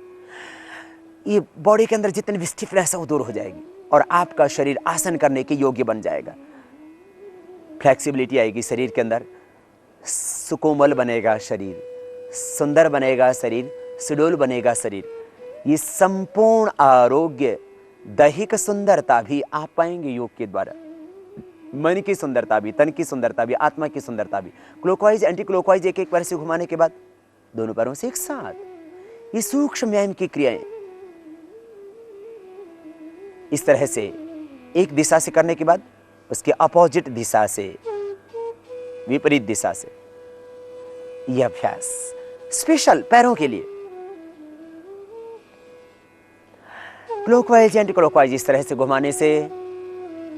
ये बॉडी के अंदर जितनी भी स्टिफनेस है वो दूर हो जाएगी और आपका शरीर आसन करने के योग्य बन जाएगा। फ्लेक्सिबिलिटी आएगी शरीर के अंदर, सुकोमल बनेगा शरीर, सुंदर बनेगा शरीर, सुडौल बनेगा शरीर। ये संपूर्ण आरोग्य, दैहिक सुंदरता भी आप पाएंगे योग के द्वारा। मन की सुंदरता भी, तन की सुंदरता भी, आत्मा की सुंदरता भी। क्लॉकवाइज एंटी क्लॉकवाइज एक एक पैर से घुमाने के बाद दोनों पैरों से एक साथ, ये सूक्ष्म व्यायाम की क्रियाएं इस तरह से एक दिशा से करने के बाद उसके अपोजिट दिशा से, विपरीत दिशा से, यह अभ्यास स्पेशल पैरों के लिए। क्लॉकवाइज एंटी क्लॉकवाइज इस तरह से घुमाने से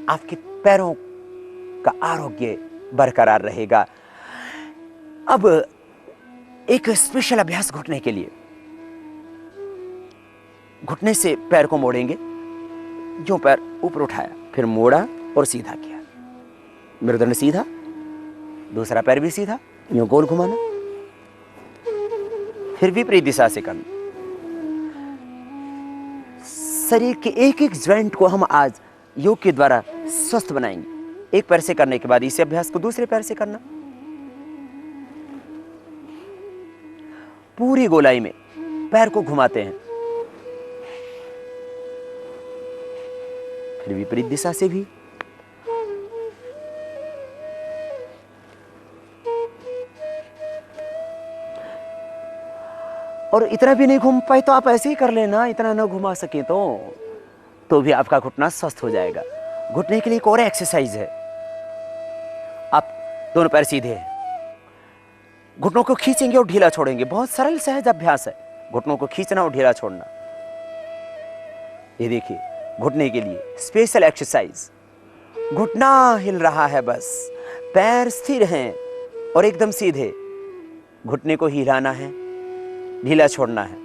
आपके पैरों का आरोग्य बरकरार रहेगा। अब एक स्पेशल अभ्यास घुटने के लिए। घुटने से पैर को मोड़ेंगे, जो पैर ऊपर उठाया फिर मोड़ा और सीधा किया, मेरुदंड सीधा, दूसरा पैर भी सीधा, यूं गोल घुमाना, फिर विपरीत दिशा से करना। शरीर के एक एक ज्वाइंट को हम आज योग के द्वारा स्वस्थ बनाएंगे। एक पैर से करने के बाद इसी अभ्यास को दूसरे पैर से करना। पूरी गोलाई में पैर को घुमाते हैं, फिर विपरीत दिशा से भी। और इतना भी नहीं घूम पाए तो आप ऐसे ही कर लेना, इतना ना घुमा सके तो भी आपका घुटना स्वस्थ हो जाएगा। घुटने के लिए एक और एक्सरसाइज है। आप दोनों पैर सीधे हैं, घुटनों को खींचेंगे और ढीला छोड़ेंगे। बहुत सरल सहज अभ्यास है, घुटनों को खींचना और ढीला छोड़ना। ये देखिए, घुटने के लिए स्पेशल एक्सरसाइज। घुटना हिल रहा है, बस पैर स्थिर हैं और एकदम सीधे। घुटने को हिलाना है, ढीला छोड़ना है।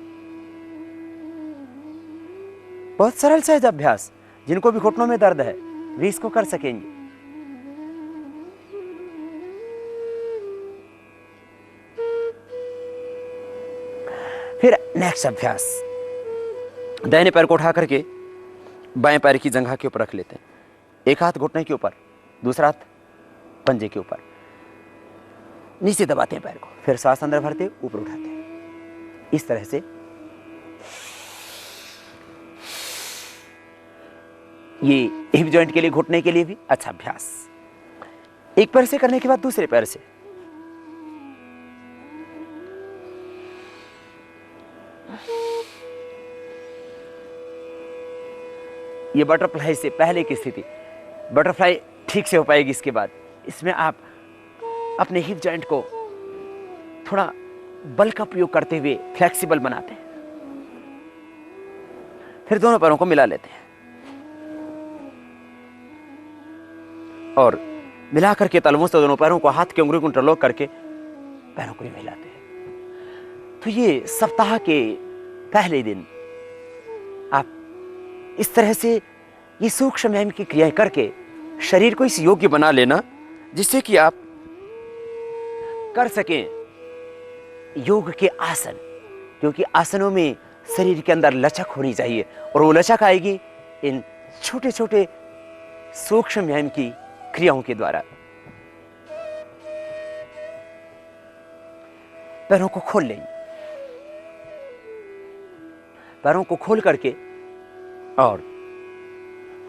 बहुत सरल सहज अभ्यास, जिनको भी घुटनों में दर्द है वे इसको कर सकेंगे। फिर नेक्स्ट अभ्यास, दाहिने पैर को उठा करके बाएं पैर की जंघा के ऊपर रख लेते हैं। एक हाथ घुटने के ऊपर, दूसरा हाथ पंजे के ऊपर, नीचे दबाते हैं पैर को, फिर सांस अंदर भरते ऊपर उठाते हैं। इस तरह से ये हिप जॉइंट के लिए, घुटने के लिए भी अच्छा अभ्यास। एक पैर से करने के बाद दूसरे पैर से। ये बटरफ्लाई से पहले की स्थिति, बटरफ्लाई ठीक से हो पाएगी इसके बाद। इसमें आप अपने हिप जॉइंट को थोड़ा बल का प्रयोग करते हुए फ्लेक्सिबल बनाते हैं। फिर दोनों पैरों को मिला लेते हैं और मिला करके तलवों से दोनों पैरों को, हाथ की उंगली को इंटरलॉक करके पैरों को भी मिलाते हैं। तो ये सप्ताह के पहले दिन आप इस तरह से ये सूक्ष्म व्यायाम की क्रियाएं करके शरीर को इस योग्य बना लेना, जिससे कि आप कर सकें योग के आसन। क्योंकि आसनों में शरीर के अंदर लचक होनी चाहिए, और वो लचक आएगी इन छोटे छोटे सूक्ष्म व्यायाम की क्रियाओं के द्वारा। पैरों को खोल लेंगे, पैरों को खोल करके और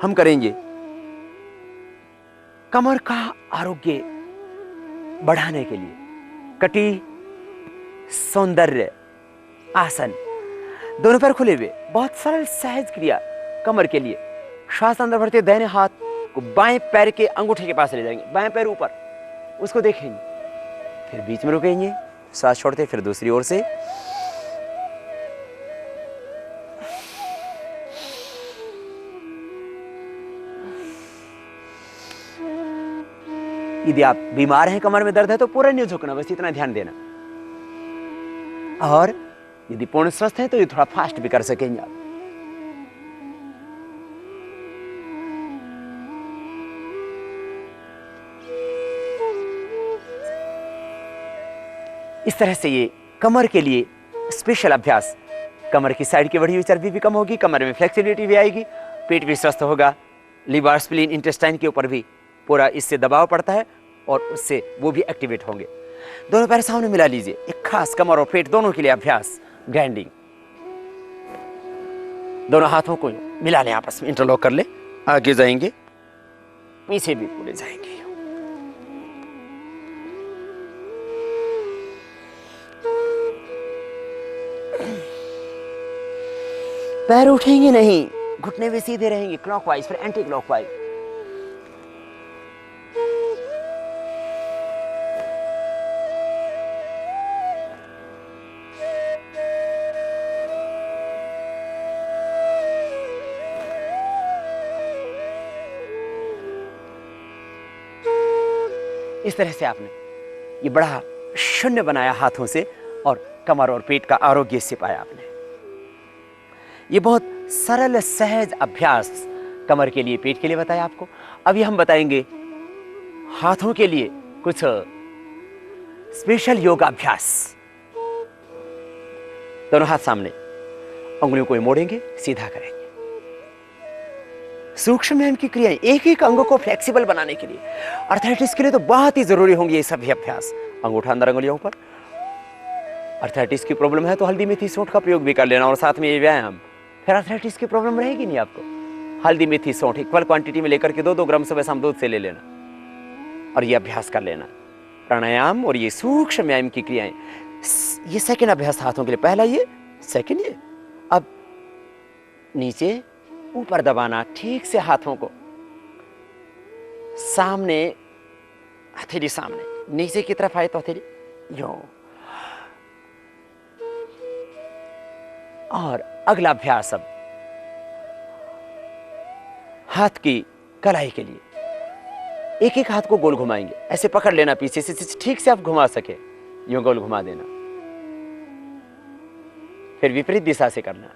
हम करेंगे कमर का आरोग्य बढ़ाने के लिए कटी सौंदर्य आसन। दोनों पैर खुले हुए, बहुत सरल सहज क्रिया कमर के लिए। श्वास अंदर भरते दाहिने हाथ को बाएं पैर के अंगूठे के पास ले जाएंगे, बाएं पैर ऊपर, उसको देखेंगे, फिर बीच में रुकेंगे, सांस छोड़ते, फिर दूसरी ओर से। यदि आप बीमार हैं, कमर में दर्द है, तो पूरा नहीं झुकना, बस इतना ध्यान देना। और यदि पूर्ण स्वस्थ है तो ये थोड़ा फास्ट भी कर सकेंगे आप। इस तरह से ये कमर के लिए स्पेशल अभ्यास। कमर की साइड की बढ़ी हुई चर्बी भी कम होगी, कमर में फ्लेक्सिबिलिटी भी आएगी, पेट भी स्वस्थ होगा, लिवर, स्प्लीन, इंटेस्टाइन के ऊपर भी पूरा इससे दबाव पड़ता है और उससे वो भी एक्टिवेट होंगे। दोनों पैर सामने मिला लीजिए, एक खास कमर और पेट दोनों के लिए अभ्यास, ग्राइंडिंग। दोनों हाथों को मिला लें, आपस में इंटरलॉक कर ले, आगे जाएंगे, पीछे भी पूरे जाएंगे। पैर उठेंगे नहीं, घुटने भी सीधे रहेंगे, क्लॉकवाइज फिर एंटी क्लॉकवाइज। इस तरह से आपने ये बड़ा शून्य बनाया हाथों से, और कमर और पेट का आरोग्य इससे पाया आपने। ये बहुत सरल सहज अभ्यास कमर के लिए, पेट के लिए बताया आपको। अभी हम बताएंगे हाथों के लिए कुछ स्पेशल योगा अभ्यास। दोनों हाथ सामने, उंगलियों को मोड़ेंगे, सीधा करेंगे। सूक्ष्म व्यायाम की क्रियाएं एक एक अंगों को फ्लेक्सिबल बनाने के लिए, अर्थराइटिस के लिए तो बहुत ही जरूरी होंगे ये सभी अभ्यास। अंगूठा अंदर, अंगुलियों पर। अर्थराइटिस की प्रॉब्लम है तो हल्दी मेथी सौंठ का प्रयोग भी कर लेना, और साथ में ये व्यायाम। फिर अर्थराइटिस की प्रॉब्लम रहेगी नहीं आपको। हल्दी मेथी सौंठ इक्वल क्वांटिटी में लेकर के 2-2 ग्राम सुबह शाम दूध से ले लेना और ये अभ्यास कर लेना। प्राणायाम और ये सूक्ष्म व्यायाम की क्रियाएं, ये सेकंड अभ्यास हाथों के लिए। पहला ये, सेकंड ये। अब नीचे ऊपर दबाना, ठीक से हाथों को सामने, हथेली सामने, नीचे की तरफ आए तो हथेली, यूं। और अगला अभ्यास अब हाथ की कलाई के लिए। एक एक हाथ को गोल घुमाएंगे, ऐसे पकड़ लेना पीछे से, ठीक से आप घुमा सके, यूं गोल घुमा देना, फिर विपरीत दिशा से करना।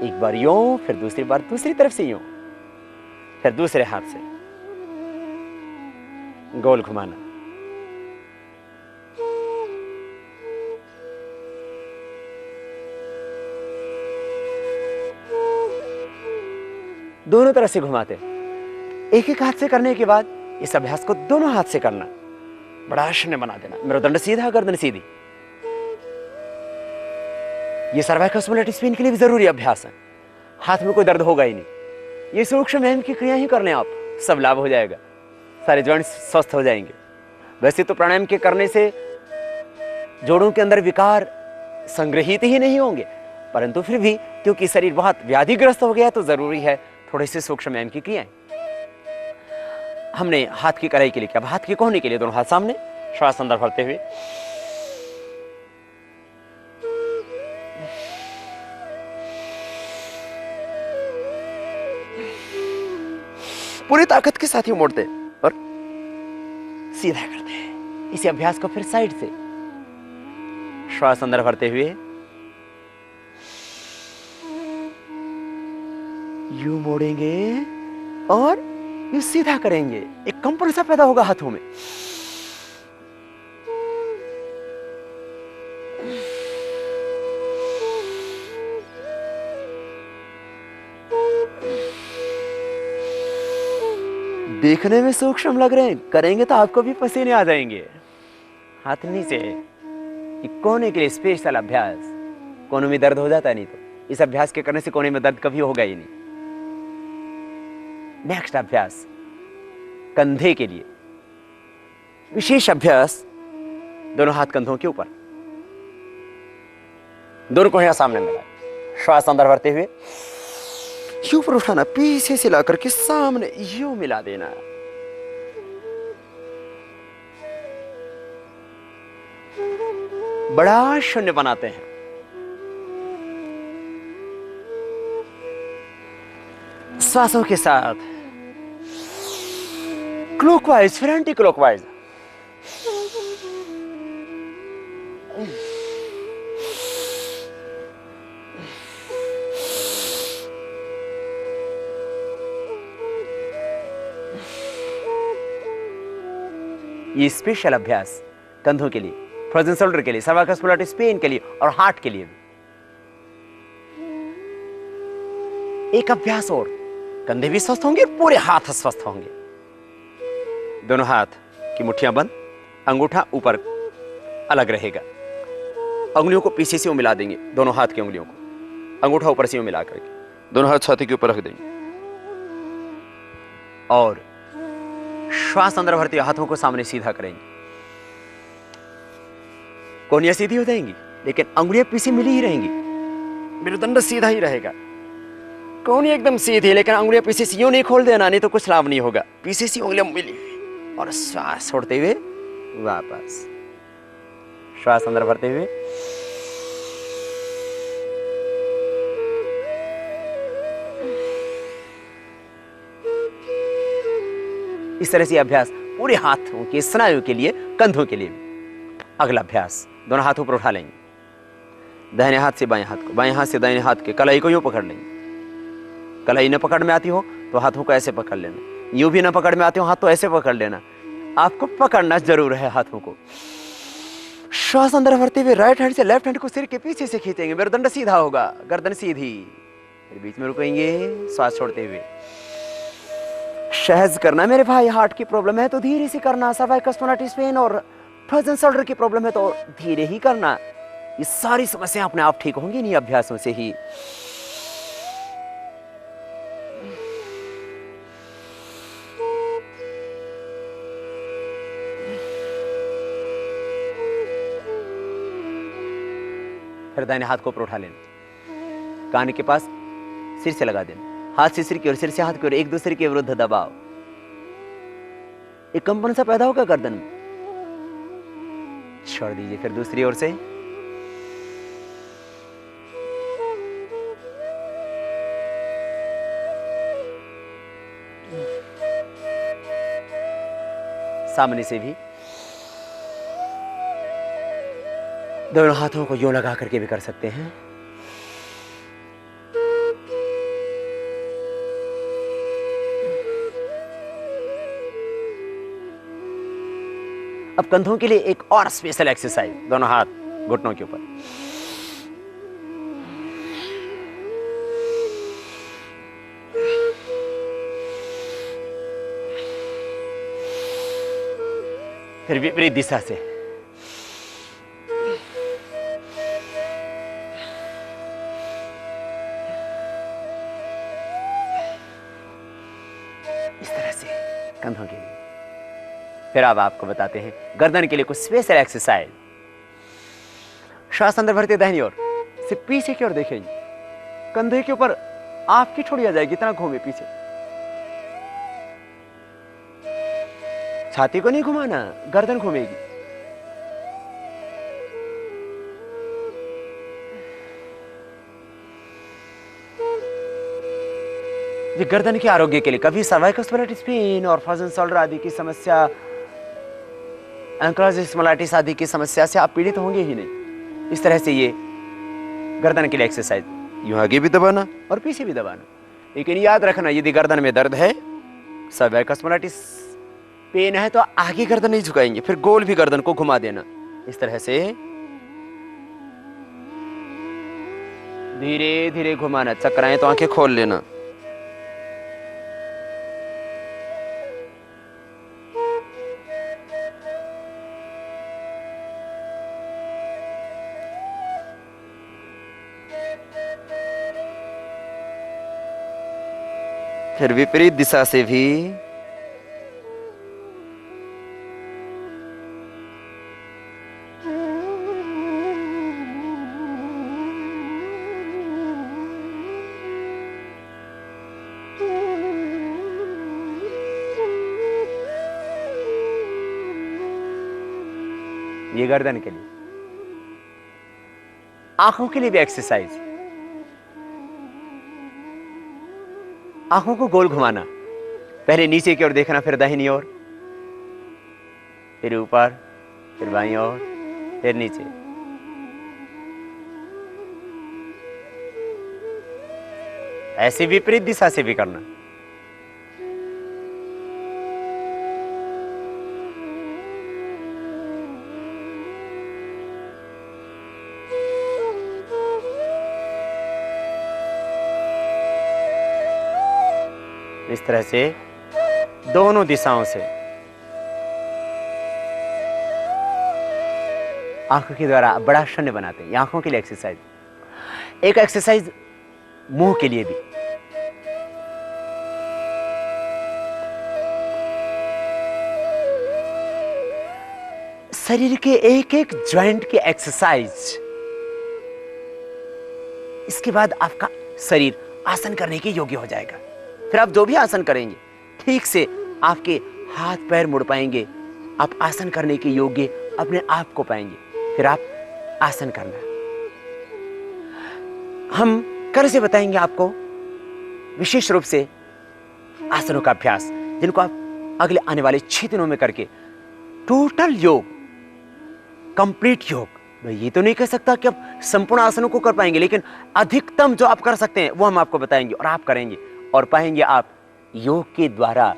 एक बार यूं, फिर दूसरी बार दूसरी तरफ से यूं, फिर दूसरे हाथ से गोल घुमाना। दोनों तरफ से घुमाते। एक एक हाथ से करने के बाद इस अभ्यास को दोनों हाथ से करना, बड़ा शून्य बना देना। मेरुदंड सीधा, गर्दन सीधी। ये सर्वाइकल स्पॉन्डिलाइटिस पेन के लिए भी जरूरी अभ्यास है। हाथ में कोई दर्द होगा ही नहीं। ये सूक्ष्म व्यायाम की क्रिया ही कर लें आप, सब लाभ हो जाएगा, सारे जॉइंट्स स्वस्थ हो जाएंगे। वैसे तो प्राणायाम के करने से जोड़ों के अंदर विकार संग्रहित ही नहीं होंगे, परंतु फिर भी क्योंकि शरीर बहुत व्याधिग्रस्त हो गया तो जरूरी है थोड़े से सूक्ष्म व्यायाम की क्रियाएं। हमने हाथ की कलाई के लिए किया, हाथ के कोहनी के लिए दोनों हाथ सामने, श्वास अंदर भरते हुए पूरी ताकत के साथ ही मोड़ते और सीधा करते हैं। इसी अभ्यास को फिर साइड से श्वास अंदर भरते हुए यूं मोड़ेंगे और यूं सीधा करेंगे। एक कंपन सा पैदा होगा हाथों में। देखने में सूक्ष्म लग रहे हैं, करेंगे तो आपको भी पसीने आ जाएंगे। हाथ नीचे, कोने के लिए स्पेशल अभ्यास। कोनों में दर्द हो जाता है, नहीं तो इस अभ्यास के करने से कोने में दर्द कभी होगा ही नहीं। नेक्स्ट अभ्यास कंधे के लिए, विशेष अभ्यास। दोनों हाथ कंधों के ऊपर, दोनों को यहां सामने मिला, श्वास अंदर भरते हुए यूं ऊपर उठाना, पीछे से ला करके सामने यूं मिला देना। बड़ा शून्य बनाते हैं। श्वासों के साथ क्लॉकवाइज फिर एंटी क्लॉकवाइज। ये स्पेशल अभ्यास कंधों के लिए, फ्रोजन शोल्डर के लिए, सर्वाइकल स्पॉन्डिलाइटिस पेन के लिए और हार्ट के लिए भी। एक अभ्यास और, कंधे भी स्वस्थ होंगे, पूरे हाथ स्वस्थ होंगे। दोनों हाथ की मुट्ठियां बंद, अंगूठा ऊपर अलग रहेगा। उंगलियों को पीछे से मिला देंगे, दोनों हाथ की उंगलियों को अंगूठा ऊपर से मिला करके दोनों हाथ छाती के ऊपर रख देंगे और श्वास अंदर भरते हुए हाथों को सामने सीधा करेंगे। कोहनियां सीधी हो जाएंगी, लेकिन अंगुलियां पीछे मिली ही रहेंगी। मेरुदंड सीधा ही रहेगा। कोहनी एकदम सीधी, लेकिन अंगुलियां पीछे से यूं नहीं खोल देना, नहीं तो कुछ लाभ नहीं होगा। पीछे से उंगलियां मिली हुई और श्वास छोड़ते हुए वापस, श्वास अंदर भरते हुए इस तरह से अभ्यास पूरे हाथों के स्नायु के लिए, कंधों के लिए। अगला अभ्यास, दोनों हाथ ऊपर उठा लेंगे, दाहिने हाथ से बाएं हाथ को, बाएं हाथ से दाहिने हाथ के कलाई को यूं पकड़ लेंगे। कलाई न पकड़ में आती हो तो हाथों को ऐसे पकड़ लेना, यूं भी न पकड़ में आती हो हाथ तो ऐसे पकड़ लेना। आपको पकड़ना जरूर है हाथों को। श्वास अंदर भरते हुए राइट हैंड से लेफ्ट हैंड को सिर के पीछे से खींचेंगे, मेरुदंड सीधा होगा, गर्दन सीधी, फिर बीच में रुकेंगे, श्वास छोड़ते हुए। सहज करना मेरे भाई, हार्ट की प्रॉब्लम है तो धीरे से करना, सर्वाइकल स्पॉन्डिलाइटिस पेन और फ्रोजन शोल्डर की प्रॉब्लम है तो धीरे ही करना। ये सारी समस्याएं अपने आप ठीक होंगी नहीं अभ्यासों से ही। फिर दाहिने हाथ को ऊपर उठा लेना, कान के पास सिर से लगा देना, हाथ से सिर की ओर, सिर से हाथ की ओर, एक दूसरे के विरुद्ध दबाव। एक कंपन सा पैदा होगा गर्दन में। छोड़ दीजिए, फिर दूसरी ओर से सामने से भी दोनों हाथों को यूं लगा करके भी कर सकते हैं। अब कंधों के लिए एक और स्पेशल एक्सरसाइज, दोनों हाथ घुटनों के ऊपर। फिर विपरीत दिशा से इस तरह से कंधों के लिए। फिर अब आपको बताते हैं गर्दन के लिए कुछ स्पेशल एक्सरसाइज। श्वास अंदर भरते दाहिनी ओर, सिर्फ पीछे की ओर देखेंगे। कंधे के ऊपर आपकी ठोड़ी आ जाएगी, इतना घूमे पीछे। छाती को नहीं घुमाना, गर्दन घूमेगी। ये गर्दन के आरोग्य के लिए कभी सर्वाइकल स्पॉन्डिलाइटिस पेन और फ्रोजन शोल्डर आदि की समस्या, एंक्लोजिंग स्पॉन्डिलाइटिस आदि की समस्या से आप पीड़ित होंगे ही नहीं। इस तरह से ये गर्दन के लिए एक्सरसाइज, यूं आगे भी दबाना और पीछे भी दबाना। लेकिन याद रखना, यदि गर्दन में दर्द है, सर्वाइकल स्पॉन्डिलाइटिस पेन है, तो आगे गर्दन नहीं झुकाएंगे, फिर गोल भी गर्दन को घुमा देना। इस तरह से धीरे धीरे घुमाना। चक्राएं तो आंखें खोल लेना। फिर विपरीत दिशा से भी। ये गर्दन के लिए। आंखों के लिए भी एक्सरसाइज। आंखों को गोल घुमाना, पहले नीचे की ओर देखना, फिर दाहिनी ओर, फिर ऊपर, फिर बाईं ओर, फिर नीचे। ऐसे विपरीत दिशा से भी करना। इस तरह से दोनों दिशाओं से आंखों के द्वारा बड़ा शून्य बनाते हैं। आंखों के लिए एक्सरसाइज। एक एक्सरसाइज मुंह के लिए भी। शरीर के एक एक जॉइंट की एक्सरसाइज। इसके बाद आपका शरीर आसन करने के योग्य हो जाएगा। फिर आप जो भी आसन करेंगे, ठीक से आपके हाथ पैर मुड़ पाएंगे। आप आसन करने के योग्य अपने आप को पाएंगे। फिर आप आसन करना। हम कल से बताएंगे आपको विशेष रूप से आसनों का अभ्यास, जिनको आप अगले आने वाले 6 दिनों में करके टोटल योग, कंप्लीट योग, मैं ये तो नहीं कह सकता कि आप संपूर्ण आसनों को कर पाएंगे, लेकिन अधिकतम जो आप कर सकते हैं वो हम आपको बताएंगे और आप करेंगे और पाएंगे आप योग के द्वारा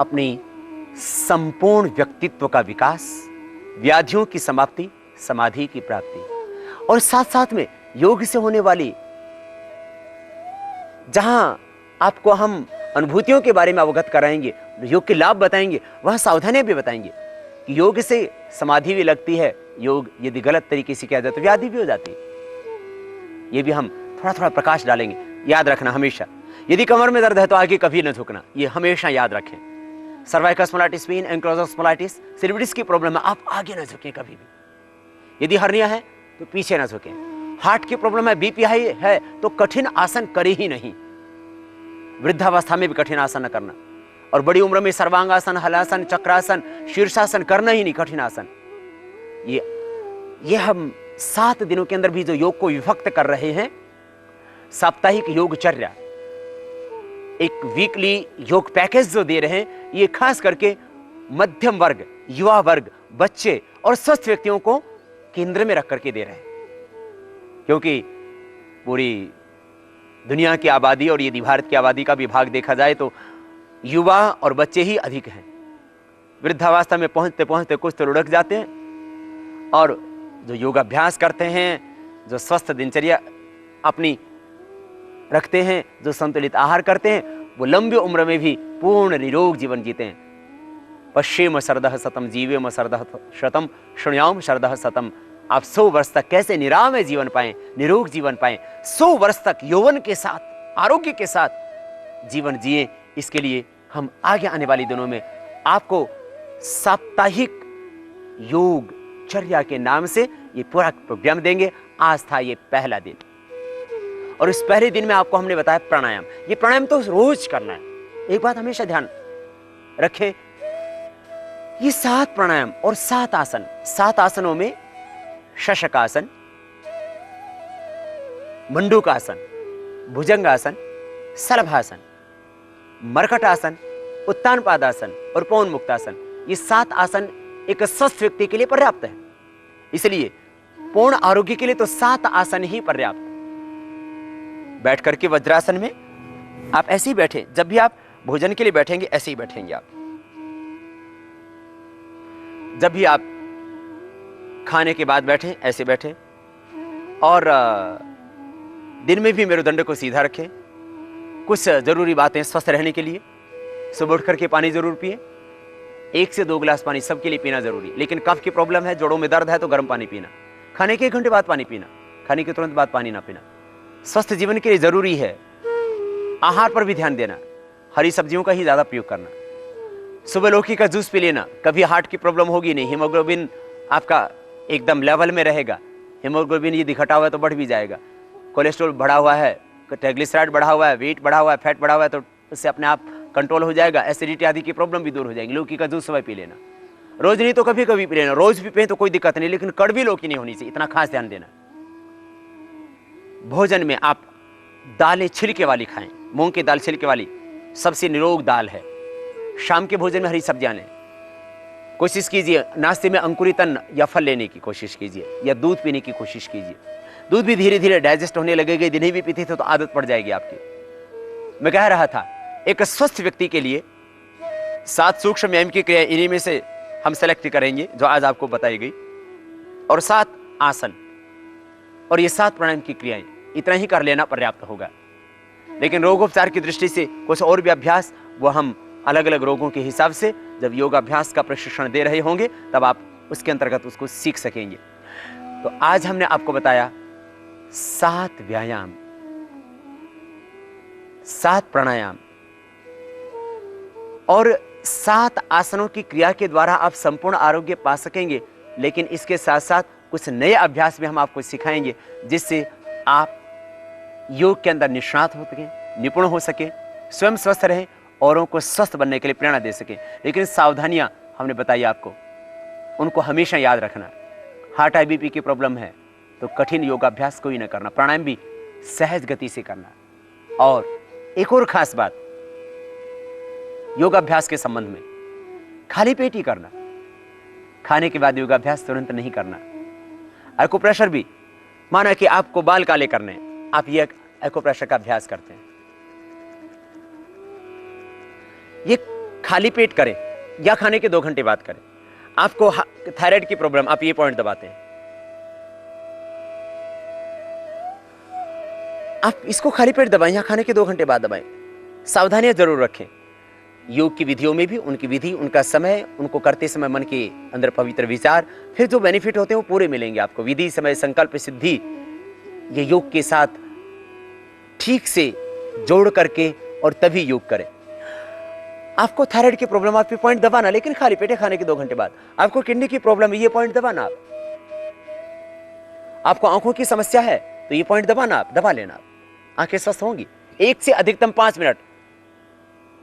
अपनी संपूर्ण व्यक्तित्व का विकास, व्याधियों की समाप्ति, समाधि की प्राप्ति। और साथ साथ में योग से होने वाली, जहां आपको हम अनुभूतियों के बारे में अवगत कराएंगे, योग के लाभ बताएंगे, वहां सावधानियां भी बताएंगे कि योग से समाधि भी लगती है, योग यदि गलत तरीके से किया जाए तो व्याधि भी हो जाती है। ये भी हम थोड़ा थोड़ा प्रकाश डालेंगे। याद रखना हमेशा, यदि कमर में दर्द है तो आगे कभी न झुकना, ये हमेशा याद रखें। Cervical spondylitis pain, ankylosing spondylitis, सिलिविटिस की प्रॉब्लम है, आप आगे न झुकें कभी भी। यदि हर्निया है तो पीछे न झुकें। हार्ट की प्रॉब्लम है, बीपी हाई है, तो कठिन आसन करे ही नहीं। वृद्धावस्था में भी कठिन आसन न करना। और बड़ी उम्र में सर्वांगासन, हलासन, चक्रासन, शीर्षासन करना ही नहीं कठिन आसन। ये हम 7 दिनों के अंदर भी जो योग को विभक्त कर रहे हैं, साप्ताहिक योगचर्या, एक वीकली योग पैकेज जो दे रहे हैं, ये खास करके मध्यम वर्ग, युवा वर्ग, बच्चे और स्वस्थ व्यक्तियों को केंद्र में रख करके दे रहे हैं। क्योंकि पूरी दुनिया की आबादी और यदि भारत की आबादी का विभाग देखा जाए तो युवा और बच्चे ही अधिक हैं। वृद्धावस्था में पहुंचते पहुंचते कुछ तो लुढ़क जाते हैं, और जो योगाभ्यास करते हैं, जो स्वस्थ दिनचर्या अपनी रखते हैं, जो संतुलित आहार करते हैं, वो लंबी उम्र में भी पूर्ण निरोग जीवन जीते हैं। पश्येम शरदः शतम जीवेम शरदः शतम शृणुयाम शरदः शतम। आप 100 वर्ष तक कैसे निरामय जीवन पाएं, निरोग जीवन पाएं, 100 वर्ष तक यौवन के साथ, आरोग्य के साथ जीवन जिए, इसके लिए हम आगे आने वाले दिनों में आपको साप्ताहिक योग चर्या के नाम से ये पूरा प्रोग्राम देंगे। आज था ये पहला दिन, और इस पहले दिन में आपको हमने बताया प्राणायाम। ये प्राणायाम तो रोज करना है। एक बात हमेशा ध्यान रखें, ये 7 प्राणायाम और 7 आसन, 7 आसनों में शशकासन, मंडूकासन, भुजंगासन, सलभासन, मरकटासन, उत्तान पादासन और पवन मुक्तासन, ये 7 आसन एक स्वस्थ व्यक्ति के लिए पर्याप्त है। इसलिए पूर्ण आरोग्य के लिए तो 7 आसन ही पर्याप्त। बैठ करके वज्रासन में आप ऐसे ही बैठे, जब भी आप भोजन के लिए बैठेंगे ऐसे ही बैठेंगे आप। जब भी आप खाने के बाद बैठे ऐसे बैठे, और दिन में भी मेरुदंड को सीधा रखें। कुछ जरूरी बातें स्वस्थ रहने के लिए, सुबह उठ करके पानी जरूर पिए, 1 से 2 गिलास पानी सबके लिए पीना जरूरी। लेकिन कफ की प्रॉब्लम है, जोड़ों में दर्द है तो गर्म पानी पीना, खाने के 1 घंटे बाद पानी पीना, खाने के तुरंत बाद पानी ना पीना। स्वस्थ जीवन के लिए जरूरी है। आहार पर भी ध्यान देना, हरी सब्जियों का ही ज्यादा प्रयोग करना। सुबह लौकी का जूस पी लेना, कभी हार्ट की प्रॉब्लम होगी नहीं, हीमोग्लोबिन आपका एकदम लेवल में रहेगा। हीमोग्लोबिन यदि घटा हुआ है तो बढ़ भी जाएगा। कोलेस्ट्रॉल बढ़ा हुआ है, ट्राइग्लिसराइड बढ़ा हुआ है, वेट बढ़ा हुआ है, फैट बढ़ा हुआ है, तो उससे अपने आप कंट्रोल हो जाएगा। एसिडिटी आदि की प्रॉब्लम भी दूर हो जाएगी। लौकी का जूस सुबह पी लेना, रोज नहीं तो कभी कभी पी लेना। रोज भी पिए तो कोई दिक्कत नहीं, लेकिन कड़वी लौकी नहीं होनी चाहिए, इतना खास ध्यान देना। भोजन में आप दालें छिलके वाली खाएं, मूंग की दाल छिलके वाली सबसे निरोग दाल है। शाम के भोजन में हरी सब्जियां लें। कोशिश कीजिए नाश्ते में अंकुरित अन्न या फल लेने की कोशिश कीजिए, या दूध पीने की कोशिश कीजिए। दूध भी धीरे धीरे डाइजेस्ट होने लगेगा। यदि नहीं भी पीते थे तो आदत पड़ जाएगी आपकी। मैं कह रहा था, एक स्वस्थ व्यक्ति के लिए 7 सूक्ष्म व्यायाम की क्रिया, इन्हीं में से हम सेलेक्ट करेंगे जो आज आपको बताई गई, और 7 आसन और ये 7 प्राणायाम की क्रियाएं, इतना ही कर लेना पर्याप्त होगा। लेकिन रोगोपचार की दृष्टि से कुछ और भी अभ्यास, वो हम अलग अलग रोगों के हिसाब से जब योगाभ्यास का प्रशिक्षण दे रहे होंगे तब आप उसके अंतर्गत उसको सीख सकेंगे। तो आज हमने आपको बताया 7 व्यायाम, 7 प्राणायाम और 7 आसनों की क्रिया के द्वारा आप संपूर्ण आरोग्य पा सकेंगे। लेकिन इसके साथ साथ कुछ नए अभ्यास भी हम आपको सिखाएंगे, जिससे आप योग के अंदर निष्णात हो सकें, निपुण हो सके, स्वयं स्वस्थ रहें, औरों को स्वस्थ बनने के लिए प्रेरणा दे सकें। लेकिन सावधानियां हमने बताई आपको, उनको हमेशा याद रखना। हार्ट IBP की प्रॉब्लम है तो कठिन योगाभ्यास कोई न करना, प्राणायाम भी सहज गति से करना। और एक और खास बात योगाभ्यास के संबंध में, खाली पेट ही करना, खाने के बाद योगाभ्यास तुरंत नहीं करना। एक्यूप्रेशर भी, माना कि आपको बाल काले करने, आप ये एक्यूप्रेशर का अभ्यास करते हैं, ये खाली पेट करें या खाने के 2 घंटे बाद करें। आपको थायराइड की प्रॉब्लम, आप ये पॉइंट दबाते हैं, आप इसको खाली पेट दबाएं या खाने के 2 घंटे बाद दबाएं। सावधानियां जरूर रखें। योग की विधियों में भी उनकी विधि, उनका समय, उनको करते समय मन के अंदर पवित्र विचार, फिर जो बेनिफिट होते हैं वो पूरे मिलेंगे आपको। विधि, समय, संकल्प, सिद्धि, ये योग के साथ ठीक से जोड़ करके और तभी योग करें। आपको थायराइड की प्रॉब्लम, आप ये पॉइंट दबाना, लेकिन खाली पेटे खाने के 2 घंटे बाद। आपको किडनी की प्रॉब्लम है, ये पॉइंट दबाना। आपको आंखों की समस्या है तो ये पॉइंट दबाना, आप दबा लेना, आंखें स्वस्थ होंगी। 1 से अधिकतम 5 मिनट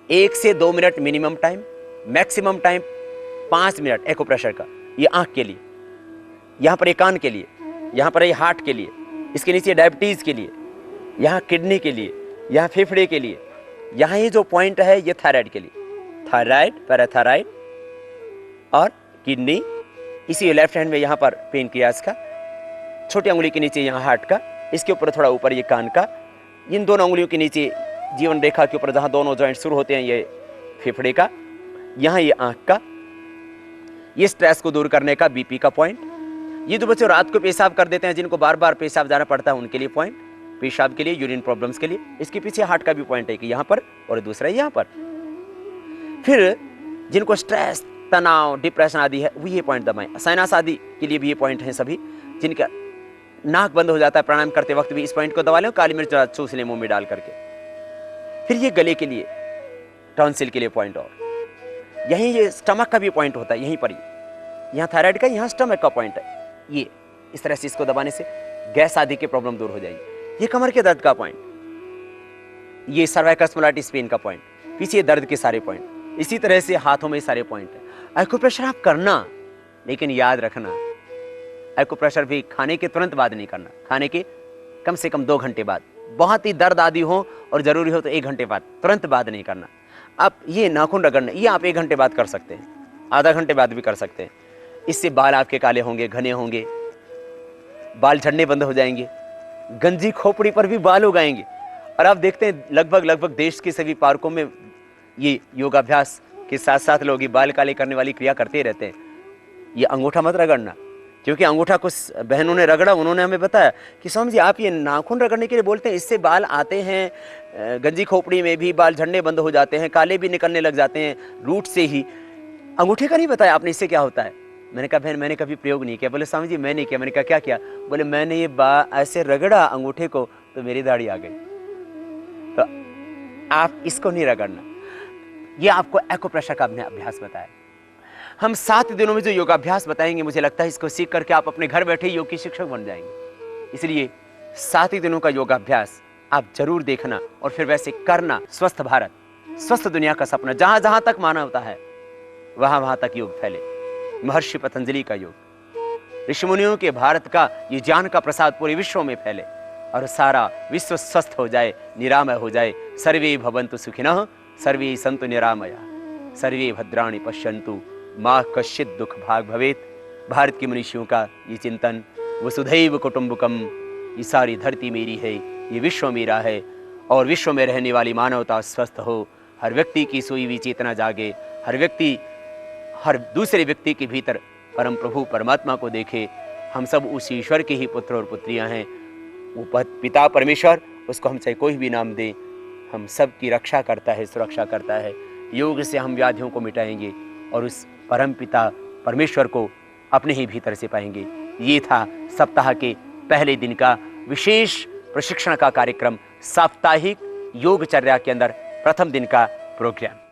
1 से 2 minute minimum time, maximum time 5 minute acupressure का। ये आंख के लिए, यहाँ पर ये कान के लिए, यहाँ पर ये हार्ट के लिए, इसके नीचे डायबिटीज़ के लिए, यहाँ किडनी के लिए, यहाँ फेफड़े के लिए, यहाँ ये जो पॉइंट है ये थायराइड के लिए, थायराइड, पैराथायराइड और किडनी। इसी लेफ्ट हैंड में यहाँ पर पेनक्रियास का, छोटी उंगली के नीचे यहाँ हार्ट का, इसके ऊपर थोड़ा ऊपर ये कान का, इन दोनों उंगलियों के नीचे जीवन रेखा के ऊपर जहाँ दोनों जॉइंट शुरू होते हैं ये फेफड़े का, यहाँ ये आँख का, ये स्ट्रेस को दूर करने का बीपी का पॉइंट। ये जो बच्चे रात को पेशाब कर देते हैं, जिनको बार बार पेशाब जाना पड़ता है, उनके लिए पॉइंट, पेशाब के लिए, यूरिन प्रॉब्लम्स के लिए। इसके पीछे हार्ट का भी पॉइंट है कि यहाँ पर और दूसरा यहाँ पर। फिर जिनको स्ट्रेस, तनाव, डिप्रेशन आदि है, वो ये पॉइंट दबाएं। साइनस आदि के लिए भी ये पॉइंट है सभी। जिनका नाक बंद हो जाता है प्राणायाम करते वक्त भी इस पॉइंट को दबा लें, काली मिर्च चूस लें मुंह में डाल करके। फिर ये गले के लिए, टॉन्सिल के लिए पॉइंट। और यहीं ये स्टमक का भी पॉइंट होता है, यहीं पर यहाँ थायराइड का, यहाँ स्टमक का पॉइंट है। ये इस तरह से इसको दबाने से गैस आदि की प्रॉब्लम दूर हो जाएगी। ये कमर के दर्द का पॉइंट, ये सर्वाइकल स्पॉन्डिलाइटिस पेन का पॉइंट, पीछे दर्द के सारे पॉइंट। इसी तरह से हाथों में सारे पॉइंट है। एक्यूप्रेशर आप करना, लेकिन याद रखना एक्यूप्रेशर भी खाने के तुरंत बाद नहीं करना, खाने के कम से कम 2 घंटे बाद। बहुत ही दर्द आदि हो और जरूरी हो तो 1 घंटे बाद, तुरंत बाद नहीं करना। आप ये नाखून रगड़ना, ये आप 1 घंटे बाद कर सकते हैं, आधा घंटे बाद भी कर सकते हैं। इससे बाल आपके काले होंगे, घने होंगे, बाल झड़ने बंद हो जाएंगे, गंजी खोपड़ी पर भी बाल उगाएंगे। और आप देखते हैं लगभग देश के सभी पार्कों में ये योगाभ्यास के साथ साथ लोग ये बाल काले करने वाली क्रिया करते रहते हैं। ये अंगूठा मत रगड़ना, क्योंकि अंगूठा कुछ बहनों ने रगड़ा, उन्होंने हमें बताया कि स्वामी जी आप ये नाखून रगड़ने के लिए बोलते हैं, इससे बाल आते हैं, गंजी खोपड़ी में भी बाल झड़ने बंद हो जाते हैं, काले भी निकलने लग जाते हैं रूट से ही। अंगूठे का नहीं बताया आपने, इससे क्या होता है? मैंने कहा बहन मैंने कभी प्रयोग नहीं किया। बोले स्वामी जी मैंने किया। मैंने कहा क्या किया? बोले मैंने ये ऐसे रगड़ा अंगूठे को तो मेरी दाढ़ी आ गई। तो आप इसको नहीं रगड़ना, ये आपको एक्यूप्रेशर का अभ्यास बताया। हम 7 दिनों में जो योगाभ्यास बताएंगे, मुझे लगता है इसको सीख करके आप अपने घर बैठे योग के शिक्षक बन जाएंगे। इसलिए 7 ही दिनों का योगाभ्यास आप जरूर देखना और फिर वैसे करना। स्वस्थ भारत, स्वस्थ दुनिया का सपना, जहां जहां तक मानवता है वहां वहां तक योग फैले। महर्षि पतंजलि का योग, ऋषिमुनियों के भारत का ये ज्ञान का प्रसाद पूरे विश्व में फैले और सारा विश्व स्वस्थ हो जाए, निरामय हो जाए। सर्वे भवन्तु सुखिनः, सर्वे सन्तु निरामया, सर्वे भद्राणि पश्यन्तु, माँ कश्चित दुख भाग भवेत। भारत के मनुष्यों का ये चिंतन, वसुधैव कुटुम्बकम, ये सारी धरती मेरी है, ये विश्व मेरा है और विश्व में रहने वाली मानवता स्वस्थ हो। हर व्यक्ति की सोई हुई चेतना जागे, हर व्यक्ति हर दूसरे व्यक्ति के भीतर परम प्रभु परमात्मा को देखे। हम सब उस ईश्वर के ही पुत्र और पुत्रियां हैं। वो पिता परमेश्वर, उसको हम चाहे कोई भी नाम दें, हम सब की रक्षा करता है, सुरक्षा करता है। योग से हम व्याधियों को मिटाएंगे और उस परम पिता परमेश्वर को अपने ही भीतर से पाएंगे। ये था सप्ताह के पहले दिन का विशेष प्रशिक्षण का कार्यक्रम, साप्ताहिक योगचर्या के अंदर प्रथम दिन का प्रोग्राम।